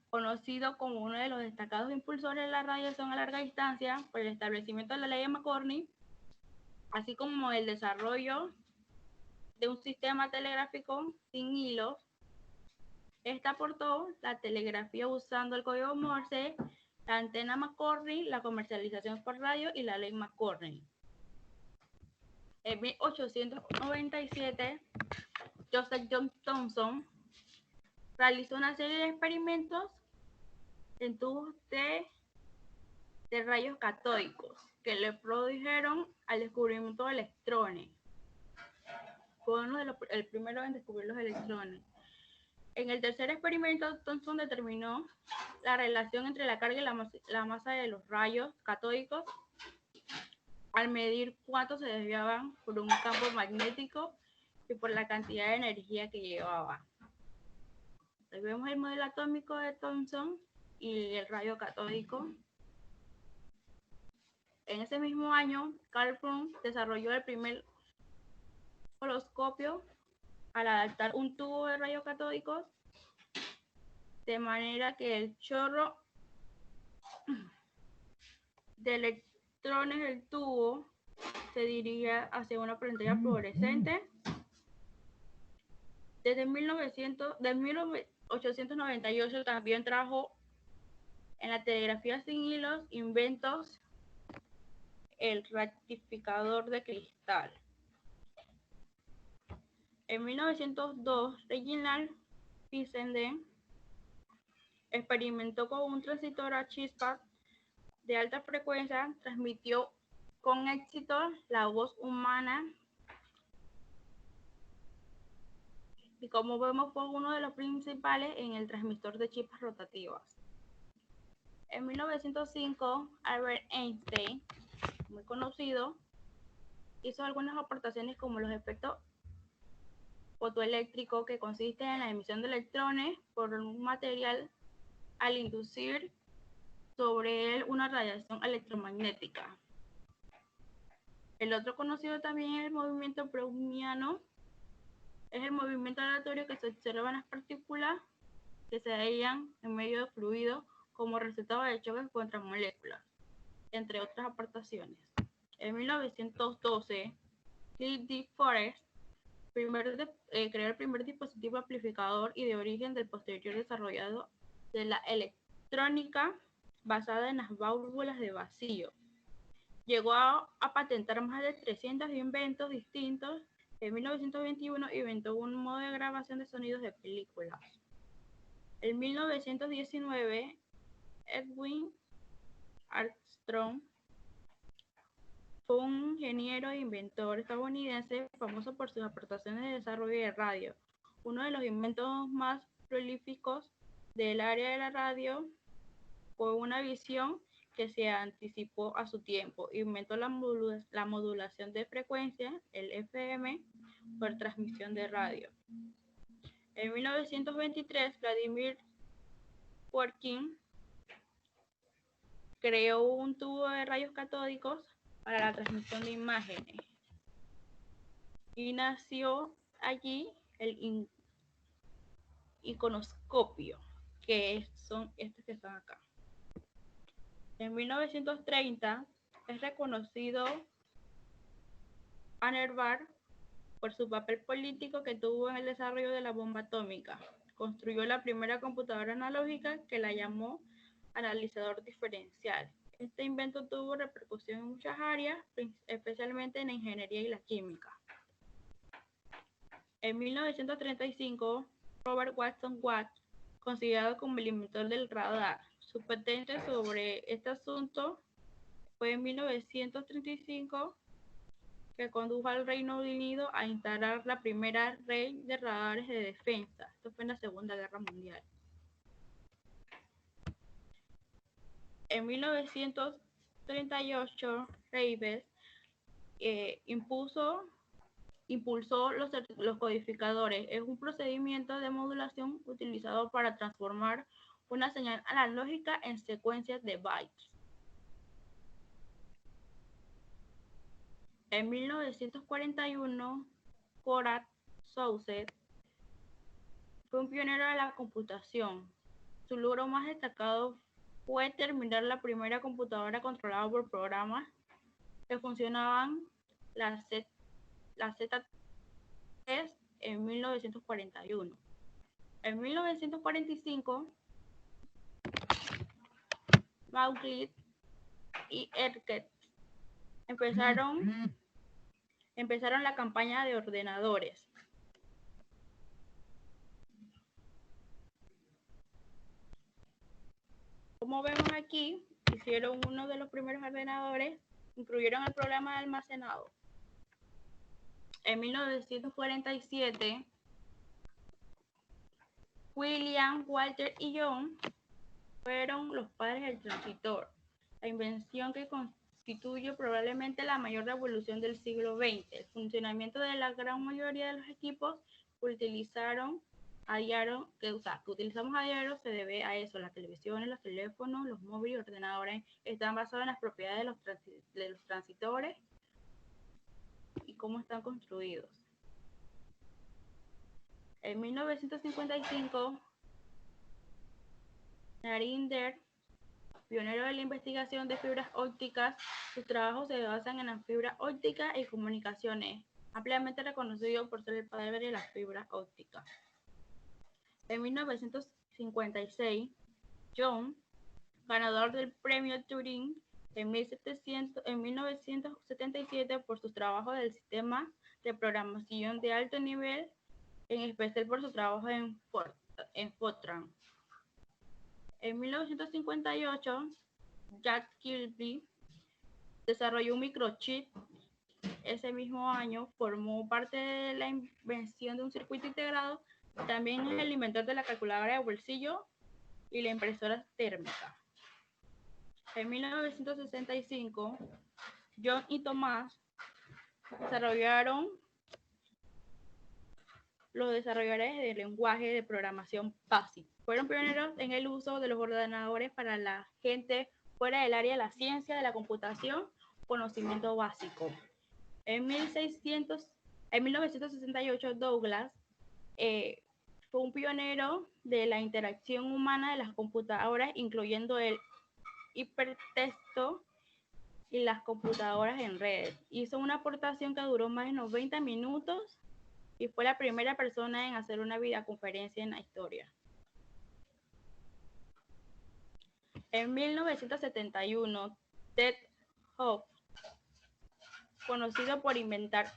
conocido como uno de los destacados impulsores de la radiación a larga distancia por el establecimiento de la ley de Marconi, así como el desarrollo de un sistema telegráfico sin hilos. Esta aportó la telegrafía usando el código Morse, la antena Marconi, la comercialización por radio y la ley Marconi. En 1897, Joseph John Thomson realizó una serie de experimentos en tubos de rayos catódicos que le produjeron al descubrimiento de electrones. Fue el primero en descubrir los electrones. En el tercer experimento, Thomson determinó la relación entre la carga y la masa de los rayos catódicos al medir cuánto se desviaban por un campo magnético y por la cantidad de energía que llevaba. Ahí vemos el modelo atómico de Thomson y el rayo catódico. En ese mismo año, Carl Fromm desarrolló el primer osciloscopio al adaptar un tubo de rayos catódicos de manera que el chorro de electrones del tubo se dirigía hacia una pantalla fluorescente. Desde 1898 también trajo en la telegrafía sin hilos inventos el rectificador de cristal. En 1902, Reginald Fissenden experimentó con un transistor a chispas de alta frecuencia, transmitió con éxito la voz humana y, como vemos, fue uno de los principales en el transmisor de chispas rotativas. En 1905, Albert Einstein, muy conocido, hizo algunas aportaciones como los efectos fotoeléctricos, que consiste en la emisión de electrones por un material al inducir sobre él una radiación electromagnética. El otro conocido también es el movimiento browniano. Es el movimiento aleatorio que se observa en las partículas que se hallan en medio de fluido como resultado de choques contra moléculas, entre otras aportaciones. En 1912, Philip D. Forrest creó el primer dispositivo amplificador y de origen del posterior desarrollado de la electrónica basada en las válvulas de vacío. Llegó a patentar más de 300 inventos distintos. En 1921 inventó un modo de grabación de sonidos de películas. En 1919, Edwin Armstrong fue un ingeniero e inventor estadounidense famoso por sus aportaciones de desarrollo de radio. Uno de los inventos más prolíficos del área de la radio fue una visión que se anticipó a su tiempo. Inventó la modulación de frecuencia, el FM, por transmisión de radio. En 1923, Vladimir Poirkin creó un tubo de rayos catódicos para la transmisión de imágenes. Y nació allí el iconoscopio, que son estos que están acá. En 1930 es reconocido Anerbar por su papel político que tuvo en el desarrollo de la bomba atómica. Construyó la primera computadora analógica, que la llamó analizador diferencial. Este invento tuvo repercusión en muchas áreas, especialmente en la ingeniería y la química. En 1935, Robert Watson Watt, considerado como el inventor del radar. Su patente sobre este asunto fue en 1935, que condujo al Reino Unido a instalar la primera red de radares de defensa. Esto fue en la Segunda Guerra Mundial. En 1938, Reeves impulsó los codificadores. Es un procedimiento de modulación utilizado para transformar una señal analógica en secuencias de bytes. En 1941, Conrad Zuse fue un pionero de la computación. Su logro más destacado fue terminar la primera computadora controlada por programas que funcionaban, la Z3, en 1941. En 1945, Mauchly y Erket empezaron la campaña de ordenadores. Como vemos aquí, hicieron uno de los primeros ordenadores, incluyeron el programa de almacenado. En 1947, William, Walter y John fueron los padres del transistor, la invención que constituye probablemente la mayor revolución del siglo XX. El funcionamiento de la gran mayoría de los equipos que utilizamos a diario se debe a eso. Las televisiones, los teléfonos, los móviles y ordenadores están basados en las propiedades de los transistores y cómo están construidos. En 1955, Narinder, pionero de la investigación de fibras ópticas, sus trabajos se basan en las fibras ópticas y comunicaciones, ampliamente reconocido por ser el padre de las fibras ópticas. En 1956, John, ganador del premio Turing en 1977 por sus trabajos del sistema de programación de alto nivel, en especial por su trabajo en Fortran. En 1958, Jack Kilby desarrolló un microchip. Ese mismo año formó parte de la invención de un circuito integrado. También es el inventor de la calculadora de bolsillo y la impresora térmica. En 1965, John y Thomas desarrollaron los desarrolladores de lenguaje de programación BASIC. Fueron pioneros en el uso de los ordenadores para la gente fuera del área de la ciencia de la computación, conocimiento básico. En 1968, Douglas fue un pionero de la interacción humana de las computadoras, incluyendo el hipertexto y las computadoras en redes. Hizo una aportación que duró más de 90 minutos y fue la primera persona en hacer una videoconferencia en la historia. En 1971, Ted Hope, conocido por inventar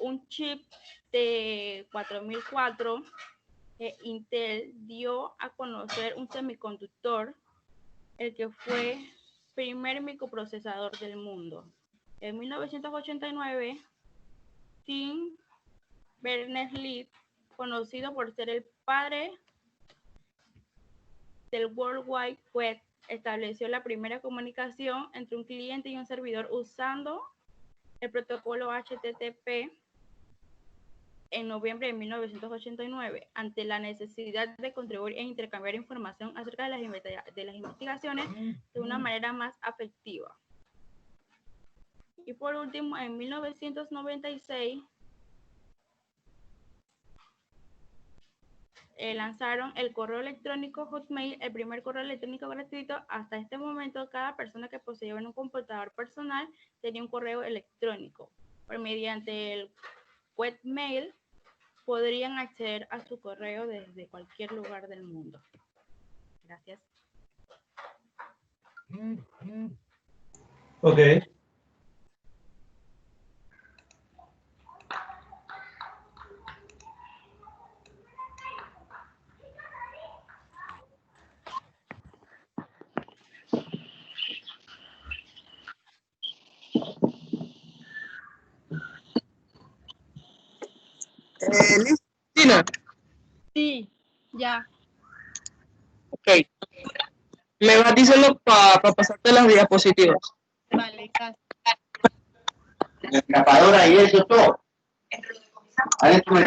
un chip de 4004, Intel dio a conocer un semiconductor, el que fue el primer microprocesador del mundo. En 1989, Tim Berners-Lee, conocido por ser el padre del World Wide Web, estableció la primera comunicación entre un cliente y un servidor usando el protocolo HTTP en noviembre de 1989, ante la necesidad de contribuir e intercambiar información acerca de las investigaciones de una manera más afectiva. Y por último, en 1996, lanzaron el correo electrónico Hotmail, el primer correo electrónico gratuito. Hasta este momento, cada persona que poseía un computador personal tenía un correo electrónico. Pero mediante el webmail podrían acceder a su correo desde cualquier lugar del mundo. Gracias. Ok. Tina, Sí, ya. ok. Me vas diciendo para pasarte las diapositivas. Vale, gracias. La escapadora y eso todo. Adentro no.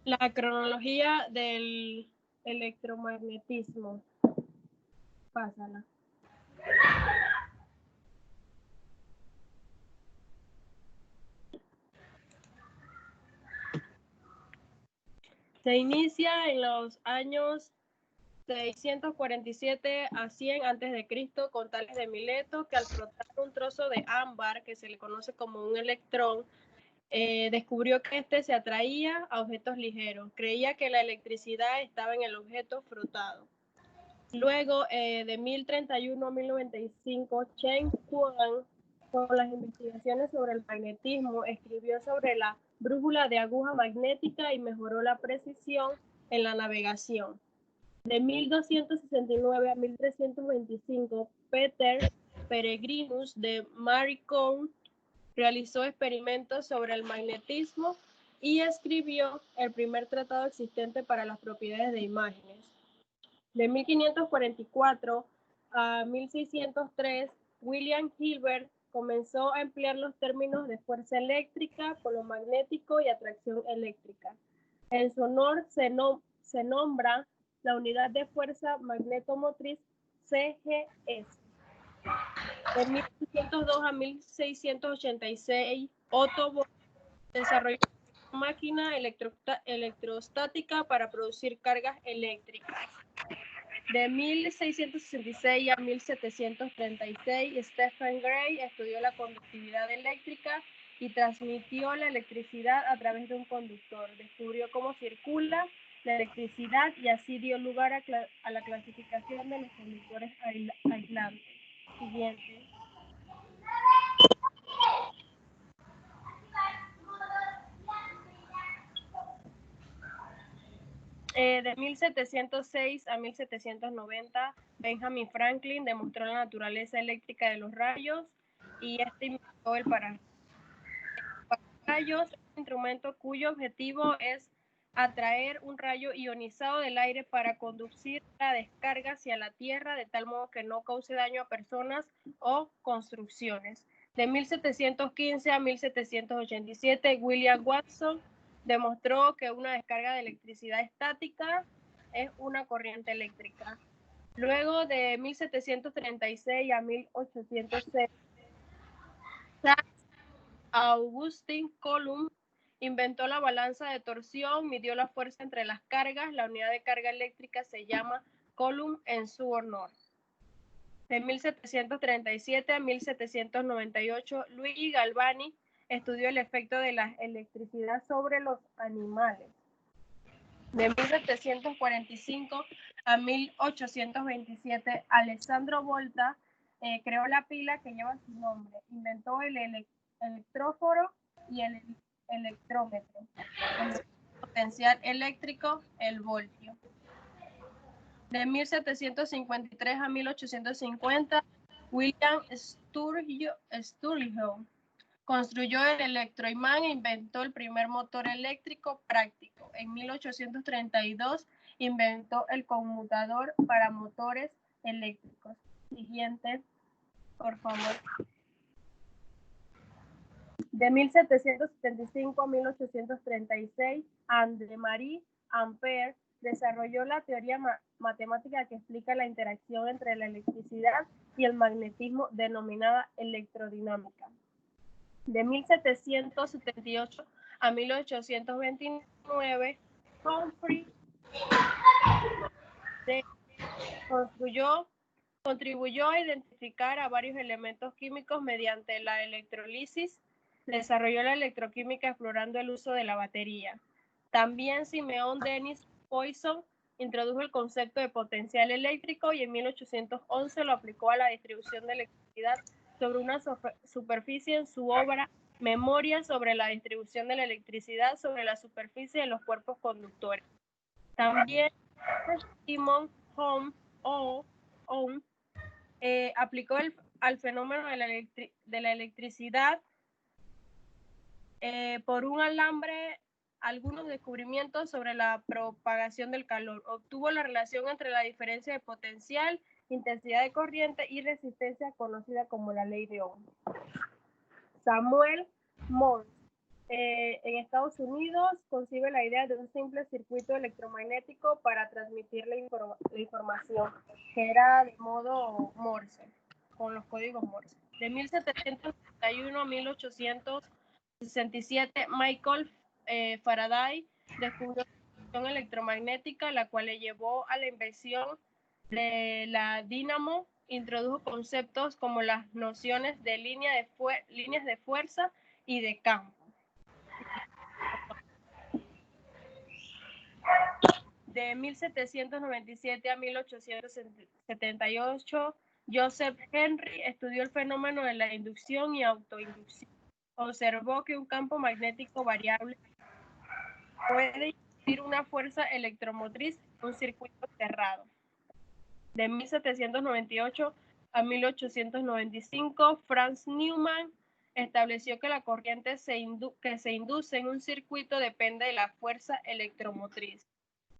La cronología del electromagnetismo. Pásala. Se inicia en los años 647 a 100 a.C. con Tales de Mileto, que al frotar un trozo de ámbar, que se le conoce como un electrón, descubrió que este se atraía a objetos ligeros. Creía que la electricidad estaba en el objeto frotado. Luego, de 1031 a 1095, Chen Huang, con las investigaciones sobre el magnetismo, escribió sobre la brújula de aguja magnética y mejoró la precisión en la navegación. De 1269 a 1325, Peter Peregrinus de Maricourt realizó experimentos sobre el magnetismo y escribió el primer tratado existente para las propiedades de imágenes. De 1544 a 1603, William Hilbert comenzó a emplear los términos de fuerza eléctrica, polo magnético y atracción eléctrica. En su honor se nombra la unidad de fuerza magnetomotriz CGS. De 1602 a 1686, Otto Bock desarrolló una máquina electrostática para producir cargas eléctricas. De 1666 a 1736, Stephen Gray estudió la conductividad eléctrica y transmitió la electricidad a través de un conductor. Descubrió cómo circula la electricidad y así dio lugar a la clasificación de los conductores aislantes. Siguiente. De 1706 a 1790, Benjamin Franklin demostró la naturaleza eléctrica de los rayos y inventó el pararrayos, un instrumento cuyo objetivo es atraer un rayo ionizado del aire para conducir la descarga hacia la Tierra de tal modo que no cause daño a personas o construcciones. De 1715 a 1787, William Watson demostró que una descarga de electricidad estática es una corriente eléctrica. Luego de 1736 a 1806, Augustin Coulomb inventó la balanza de torsión, midió la fuerza entre las cargas. La unidad de carga eléctrica se llama Coulomb en su honor. De 1737 a 1798, Luigi Galvani estudió el efecto de la electricidad sobre los animales. De 1745 a 1827, Alessandro Volta creó la pila que lleva su nombre. Inventó el electróforo y el electrómetro. El potencial eléctrico, el voltio. De 1753 a 1850, William Sturgeon construyó el electroimán e inventó el primer motor eléctrico práctico. En 1832 inventó el conmutador para motores eléctricos. Siguiente, por favor. De 1775 a 1836, André-Marie Ampère desarrolló la teoría matemática que explica la interacción entre la electricidad y el magnetismo, denominada electrodinámica. De 1778 a 1829, Humphrey contribuyó a identificar a varios elementos químicos mediante la electrolisis. Desarrolló la electroquímica explorando el uso de la batería. También Simeon Denis Poisson introdujo el concepto de potencial eléctrico y en 1811 lo aplicó a la distribución de electricidad sobre una superficie en su obra Memoria sobre la distribución de la electricidad sobre la superficie de los cuerpos conductores. También Simon Ohm aplicó al fenómeno de la electricidad por un alambre algunos descubrimientos sobre la propagación del calor. Obtuvo la relación entre la diferencia de potencial, intensidad de corriente y resistencia conocida como la ley de Ohm. Samuel Morse, en Estados Unidos, concibe la idea de un simple circuito electromagnético para transmitir la información, que era de modo Morse, con los códigos Morse. De 1791 a 1867, Michael Faraday descubrió la inducción electromagnética, la cual le llevó a la invención de la dínamo. Introdujo conceptos como las nociones de líneas de fuerza y de campo. De 1797 a 1878, Joseph Henry estudió el fenómeno de la inducción y autoinducción. Observó que un campo magnético variable puede inducir una fuerza electromotriz en un circuito cerrado. De 1798 a 1895, Franz Neumann estableció que la corriente que se induce en un circuito depende de la fuerza electromotriz.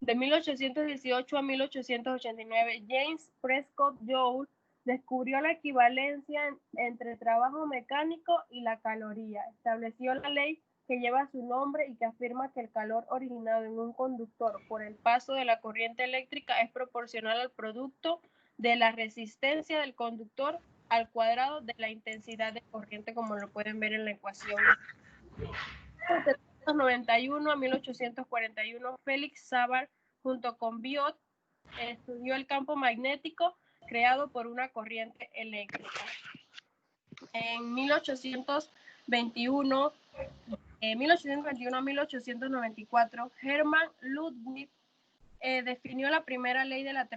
De 1818 a 1889, James Prescott Joule descubrió la equivalencia entre trabajo mecánico y la caloría. Estableció la ley que lleva su nombre y que afirma que el calor originado en un conductor por el paso de la corriente eléctrica es proporcional al producto de la resistencia del conductor al cuadrado de la intensidad de corriente, como lo pueden ver en la ecuación. De 1791 a 1841, Félix Savart, junto con Biot, estudió el campo magnético creado por una corriente eléctrica. En 1821 a 1894, Hermann Ludwig definió la primera ley de la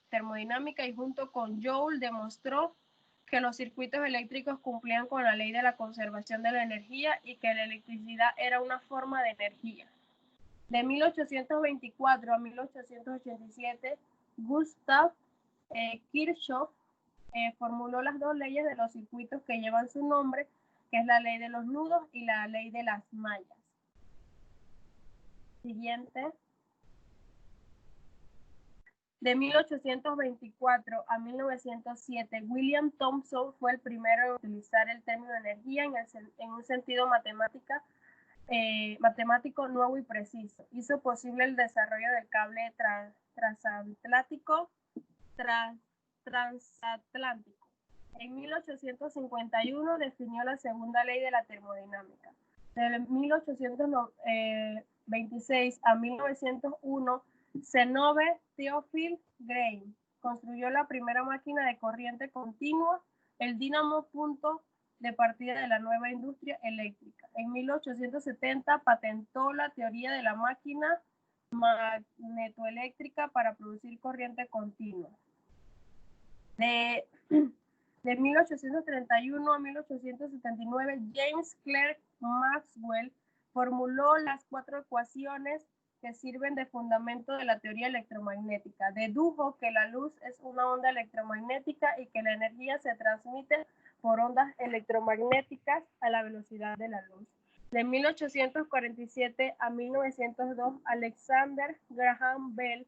termodinámica y junto con Joule demostró que los circuitos eléctricos cumplían con la ley de la conservación de la energía y que la electricidad era una forma de energía. De 1824 a 1887, Gustav Kirchhoff formuló las dos leyes de los circuitos que llevan su nombre, que es la ley de los nudos y la ley de las mallas. Siguiente. De 1824 a 1907, William Thomson fue el primero en utilizar el término energía en un sentido matemático nuevo y preciso. Hizo posible el desarrollo del cable transatlántico. En 1851 definió la segunda ley de la termodinámica. De 1826 a 1901, Zenobé Theophile Grain construyó la primera máquina de corriente continua, el dínamo punto de partida de la nueva industria eléctrica. En 1870 patentó la teoría de la máquina magnetoeléctrica para producir corriente continua. De 1831 a 1879, James Clerk Maxwell formuló las 4 ecuaciones que sirven de fundamento de la teoría electromagnética. Dedujo que la luz es una onda electromagnética y que la energía se transmite por ondas electromagnéticas a la velocidad de la luz. De 1847 a 1902, Alexander Graham Bell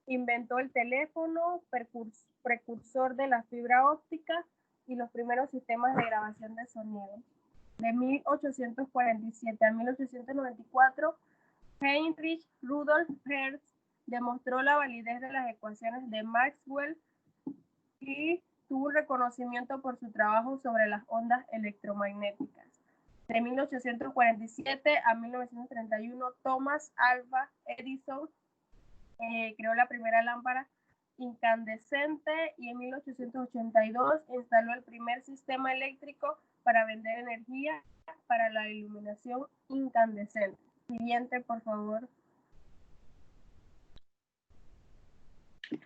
inventó el teléfono, precursor de la fibra óptica y los primeros sistemas de grabación de sonido. De 1847 a 1894, Heinrich Rudolf Hertz demostró la validez de las ecuaciones de Maxwell y tuvo reconocimiento por su trabajo sobre las ondas electromagnéticas. De 1847 a 1931, Thomas Alva Edison creó la primera lámpara incandescente y en 1882 instaló el primer sistema eléctrico para vender energía para la iluminación incandescente. Siguiente, por favor.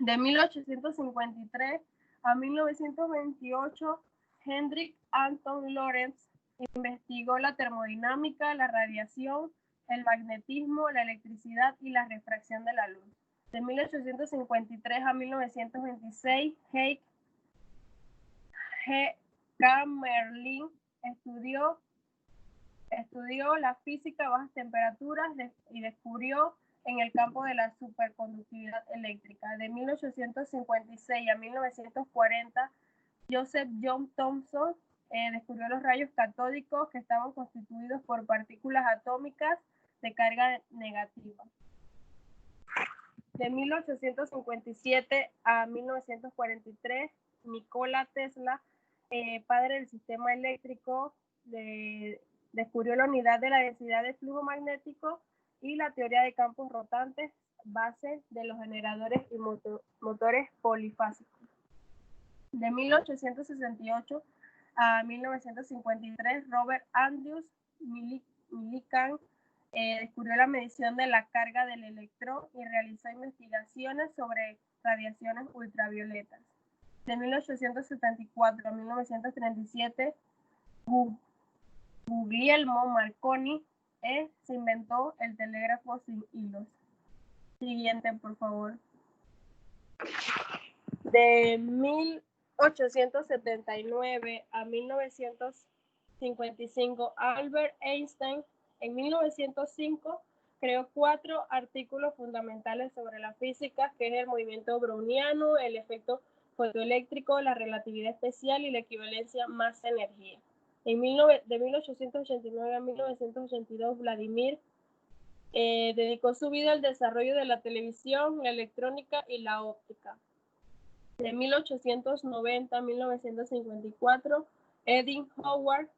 De 1853 a 1928, Hendrik Anton Lorentz investigó la termodinámica, la radiación, el magnetismo, la electricidad y la refracción de la luz. De 1853 a 1926, Heike Kamerlingh estudió la física a bajas temperaturas y descubrió en el campo de la superconductividad eléctrica. De 1856 a 1940, Joseph John Thomson descubrió los rayos catódicos que estaban constituidos por partículas atómicas de carga negativa. De 1857 a 1943, Nikola Tesla, padre del sistema eléctrico, descubrió la unidad de la densidad de flujo magnético y la teoría de campos rotantes, base de los generadores y motores polifásicos. De 1868 a 1953, Robert Andrews Millikan descubrió la medición de la carga del electrón y realizó investigaciones sobre radiaciones ultravioletas. De 1874 a 1937, Guglielmo Marconi se inventó el telégrafo sin hilos. Siguiente, por favor. De 1879 a 1955, Albert Einstein en 1905 creó 4 artículos fundamentales sobre la física, que es el movimiento browniano, el efecto fotoeléctrico, la relatividad especial y la equivalencia masa-energía. De 1889 a 1982, Vladimir dedicó su vida al desarrollo de la televisión, la electrónica y la óptica. De 1890 a 1954, Edwin Howard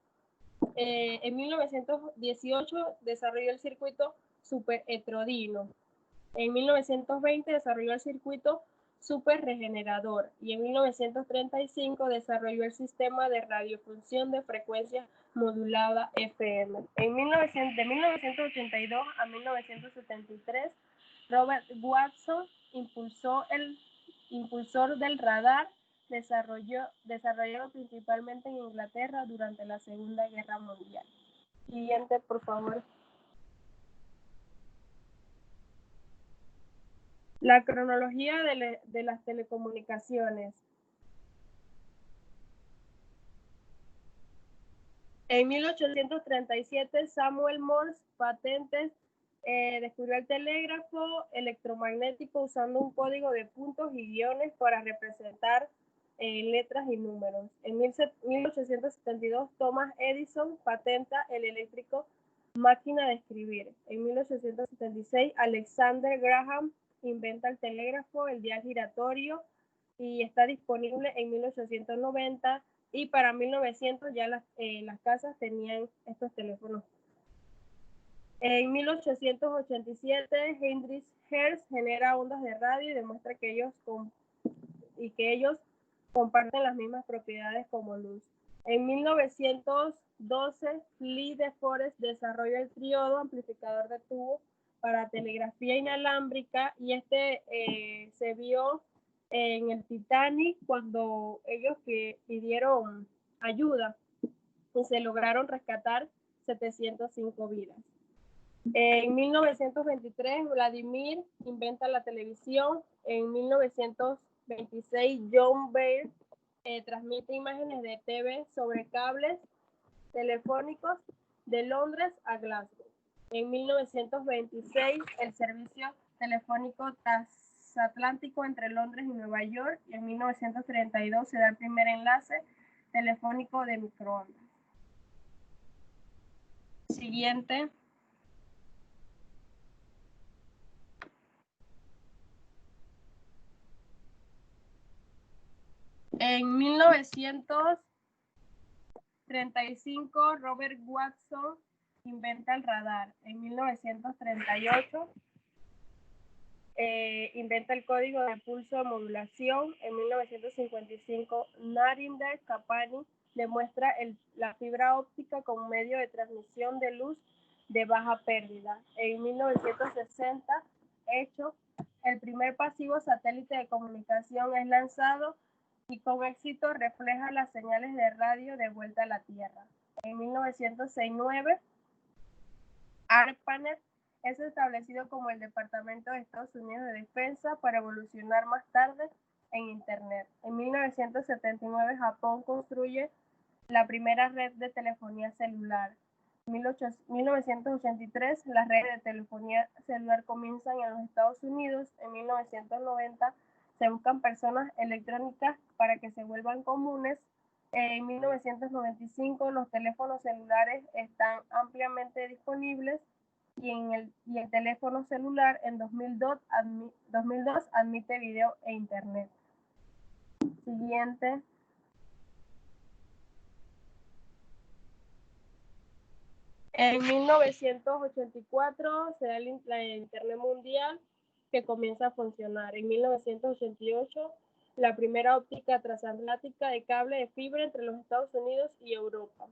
en 1918 desarrolló el circuito superhetrodino. En 1920 desarrolló el circuito superregenerador y en 1935 desarrolló el sistema de radiofunción de frecuencia modulada FM. De 1982 a 1973, Robert Watson, impulsor del radar, desarrollado principalmente en Inglaterra durante la Segunda Guerra Mundial. Siguiente, por favor. La cronología de las telecomunicaciones. En 1837, Samuel Morse descubrió el telégrafo electromagnético usando un código de puntos y guiones para representar letras y números. En 1872, Thomas Edison patenta el eléctrico máquina de escribir. En 1876, Alexander Graham inventa el telégrafo, el dial giratorio, y está disponible en 1890, y para 1900 ya las casas tenían estos teléfonos. En 1887, Heinrich Hertz genera ondas de radio y demuestra que ellos comparten las mismas propiedades como luz. En 1912, Lee de Forest desarrolla el triodo amplificador de tubo para telegrafía inalámbrica, y se vio en el Titanic cuando ellos pidieron ayuda y se lograron rescatar 705 vidas. En 1923, Vladimir inventa la televisión. En 1926, John Baer transmite imágenes de TV sobre cables telefónicos de Londres a Glasgow. En 1926, el servicio telefónico transatlántico entre Londres y Nueva York, y en 1932 se da el primer enlace telefónico de microondas. Siguiente. En 1935, Robert Watson inventa el radar. En 1938, inventa el código de pulso de modulación. En 1955, Narinder Kapani demuestra la fibra óptica como medio de transmisión de luz de baja pérdida. En 1960, el primer pasivo satélite de comunicación es lanzado y con éxito refleja las señales de radio de vuelta a la Tierra. En 1969, ARPANET es establecido como el Departamento de Estados Unidos de Defensa para evolucionar más tarde en Internet. En 1979, Japón construye la primera red de telefonía celular. En 1983, las redes de telefonía celular comienzan en los Estados Unidos. En 1990, se buscan personas electrónicas para que se vuelvan comunes. En 1995, los teléfonos celulares están ampliamente disponibles, y el teléfono celular en 2002 admite video e internet. Siguiente. En 1984 se da la Internet Mundial, que comienza a funcionar. En 1988, la primera óptica transatlántica de cable de fibra entre los Estados Unidos y Europa.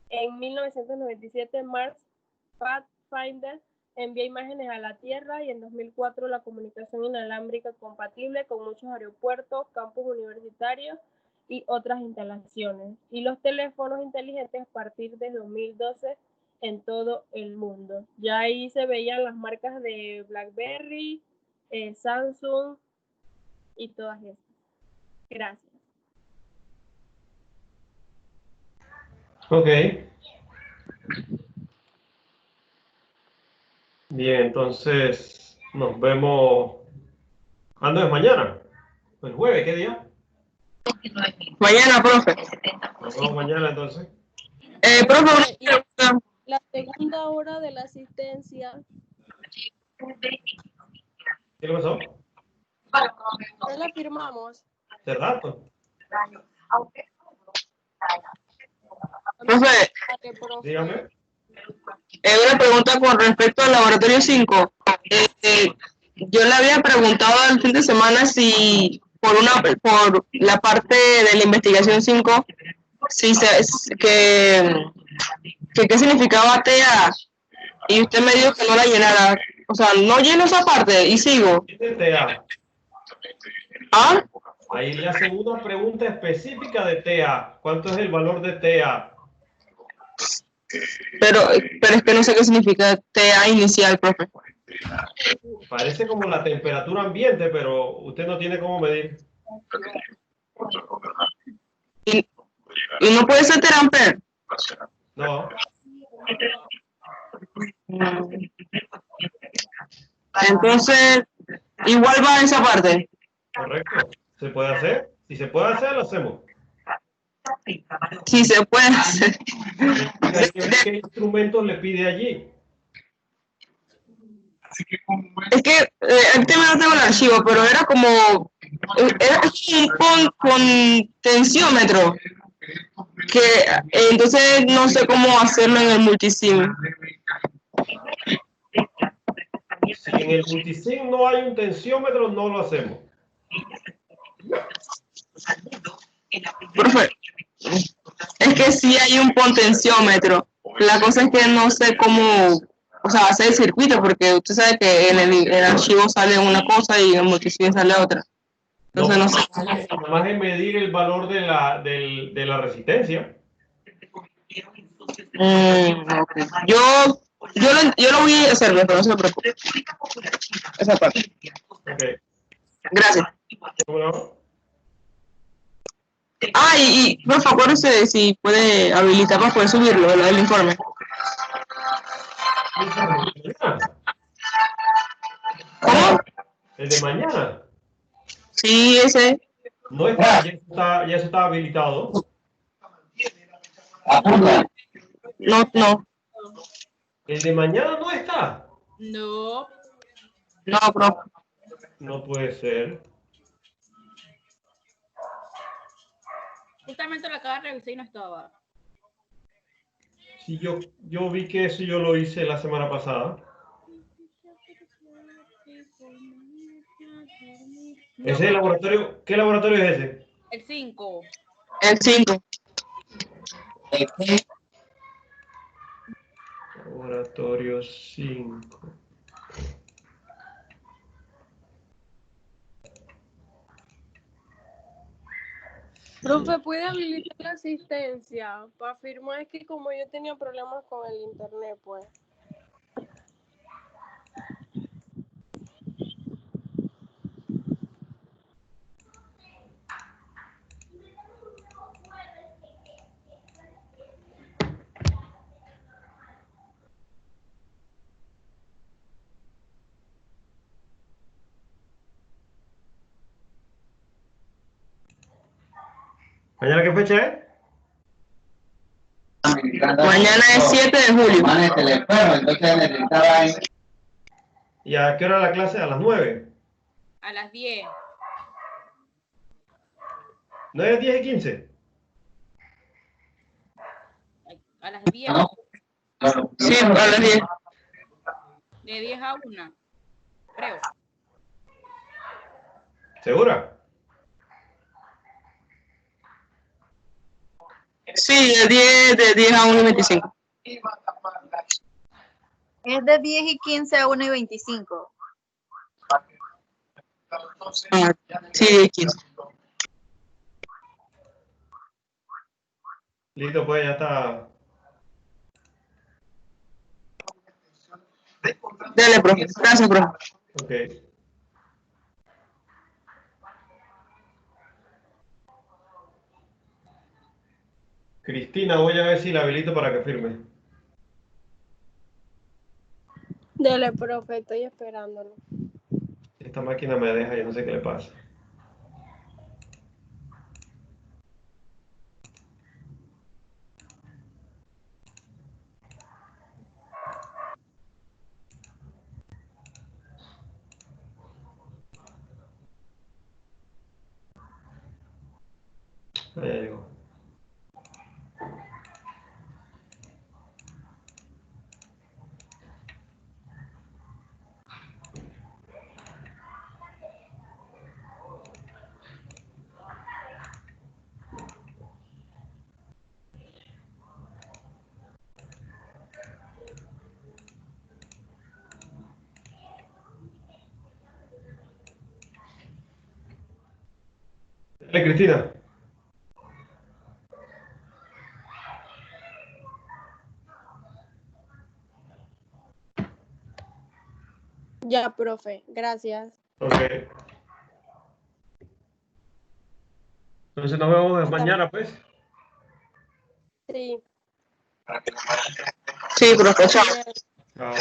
En 1997, Mark Pathfinder envía imágenes a la Tierra, y en 2004 la comunicación inalámbrica compatible con muchos aeropuertos, campus universitarios y otras instalaciones. Y los teléfonos inteligentes a partir de 2012 en todo el mundo. Ya ahí se veían las marcas de BlackBerry, Samsung y todas esas. Gracias. Ok. Bien, entonces nos vemos. ¿Cuándo es mañana? ¿El jueves? ¿Qué día? Mañana, profe. Nos vemos mañana entonces. Profe, una Profe, y pregunta. la segunda hora de la asistencia, ¿Qué le pasó? ¿ya la firmamos? ¿Hace rato? Profe, Vale, profe. Dígame. una pregunta con respecto al laboratorio 5. Yo le había preguntado el fin de semana si por la parte de la investigación 5, si qué significaba TA, y usted me dijo que no la llenara. O sea, no lleno esa parte y sigo. Este TA. ¿Ah? Ahí le hacen una pregunta específica de TA. ¿Cuánto es el valor de TA? Pero es que no sé qué significa TA inicial, profe. Parece como la temperatura ambiente, pero usted no tiene cómo medir. Y no puede ser terampere. No. Entonces, igual va esa parte. Correcto. ¿Se puede hacer? Si se puede hacer, lo hacemos. Sí, se puede hacer. Hay que ver qué instrumentos le pide allí. Es que ahorita no tengo el archivo, pero era como con tensiómetro, que entonces no sé cómo hacerlo en el multisim. Si en el multisim no hay un tensiómetro, no lo hacemos. Profe, es que sí hay un potenciómetro. La cosa es que no sé cómo, o sea, hacer el circuito, porque usted sabe que en el archivo sale una cosa y en el multisim sale otra. Entonces no sé. Nada más es medir el valor de la resistencia. Okay. Yo lo voy a hacer, pero no se preocupe. Esa parte. Okay. Gracias. ¿Cómo no? Ah, y por favor, si puede habilitar para poder subirlo, el informe. ¿Cómo? El de mañana. Sí, ese. No está, ya está habilitado. No, El de mañana no está. No, profe. No puede ser. justamente lo acabo de revisar y no estaba. Si yo vi que eso yo lo hice la semana pasada. ¿Ese es el laboratorio? ¿Qué laboratorio es ese? El 5. El 5. Laboratorio 5. Profe, ¿puede habilitar la asistencia para firmar? Es que como yo tenía problemas con el internet, pues. ¿Mañana qué fecha es? Mañana es 7 de julio. ¿Y a qué hora la clase? A las 9. A las 10. 9, 10 y 15. A las 10. Sí, a las 10. De 10 a 1. Creo. ¿Segura? Sí, de 10 a 1:25. Es de 10 y 15 a 1 y 25. Ah, sí, 15. Listo, pues ya está. Dale, profe. Gracias, profe. Ok. Cristina, voy a ver si la habilito para que firme. Dele, profe, estoy esperándolo. Esta máquina me deja, yo no sé qué le pasa. Ahí ya llegó. Dale, Cristina. Ya, profe, gracias. Ok. Entonces nos vemos mañana, pues. Sí. Sí, profe. Chao. Mañana. Chao.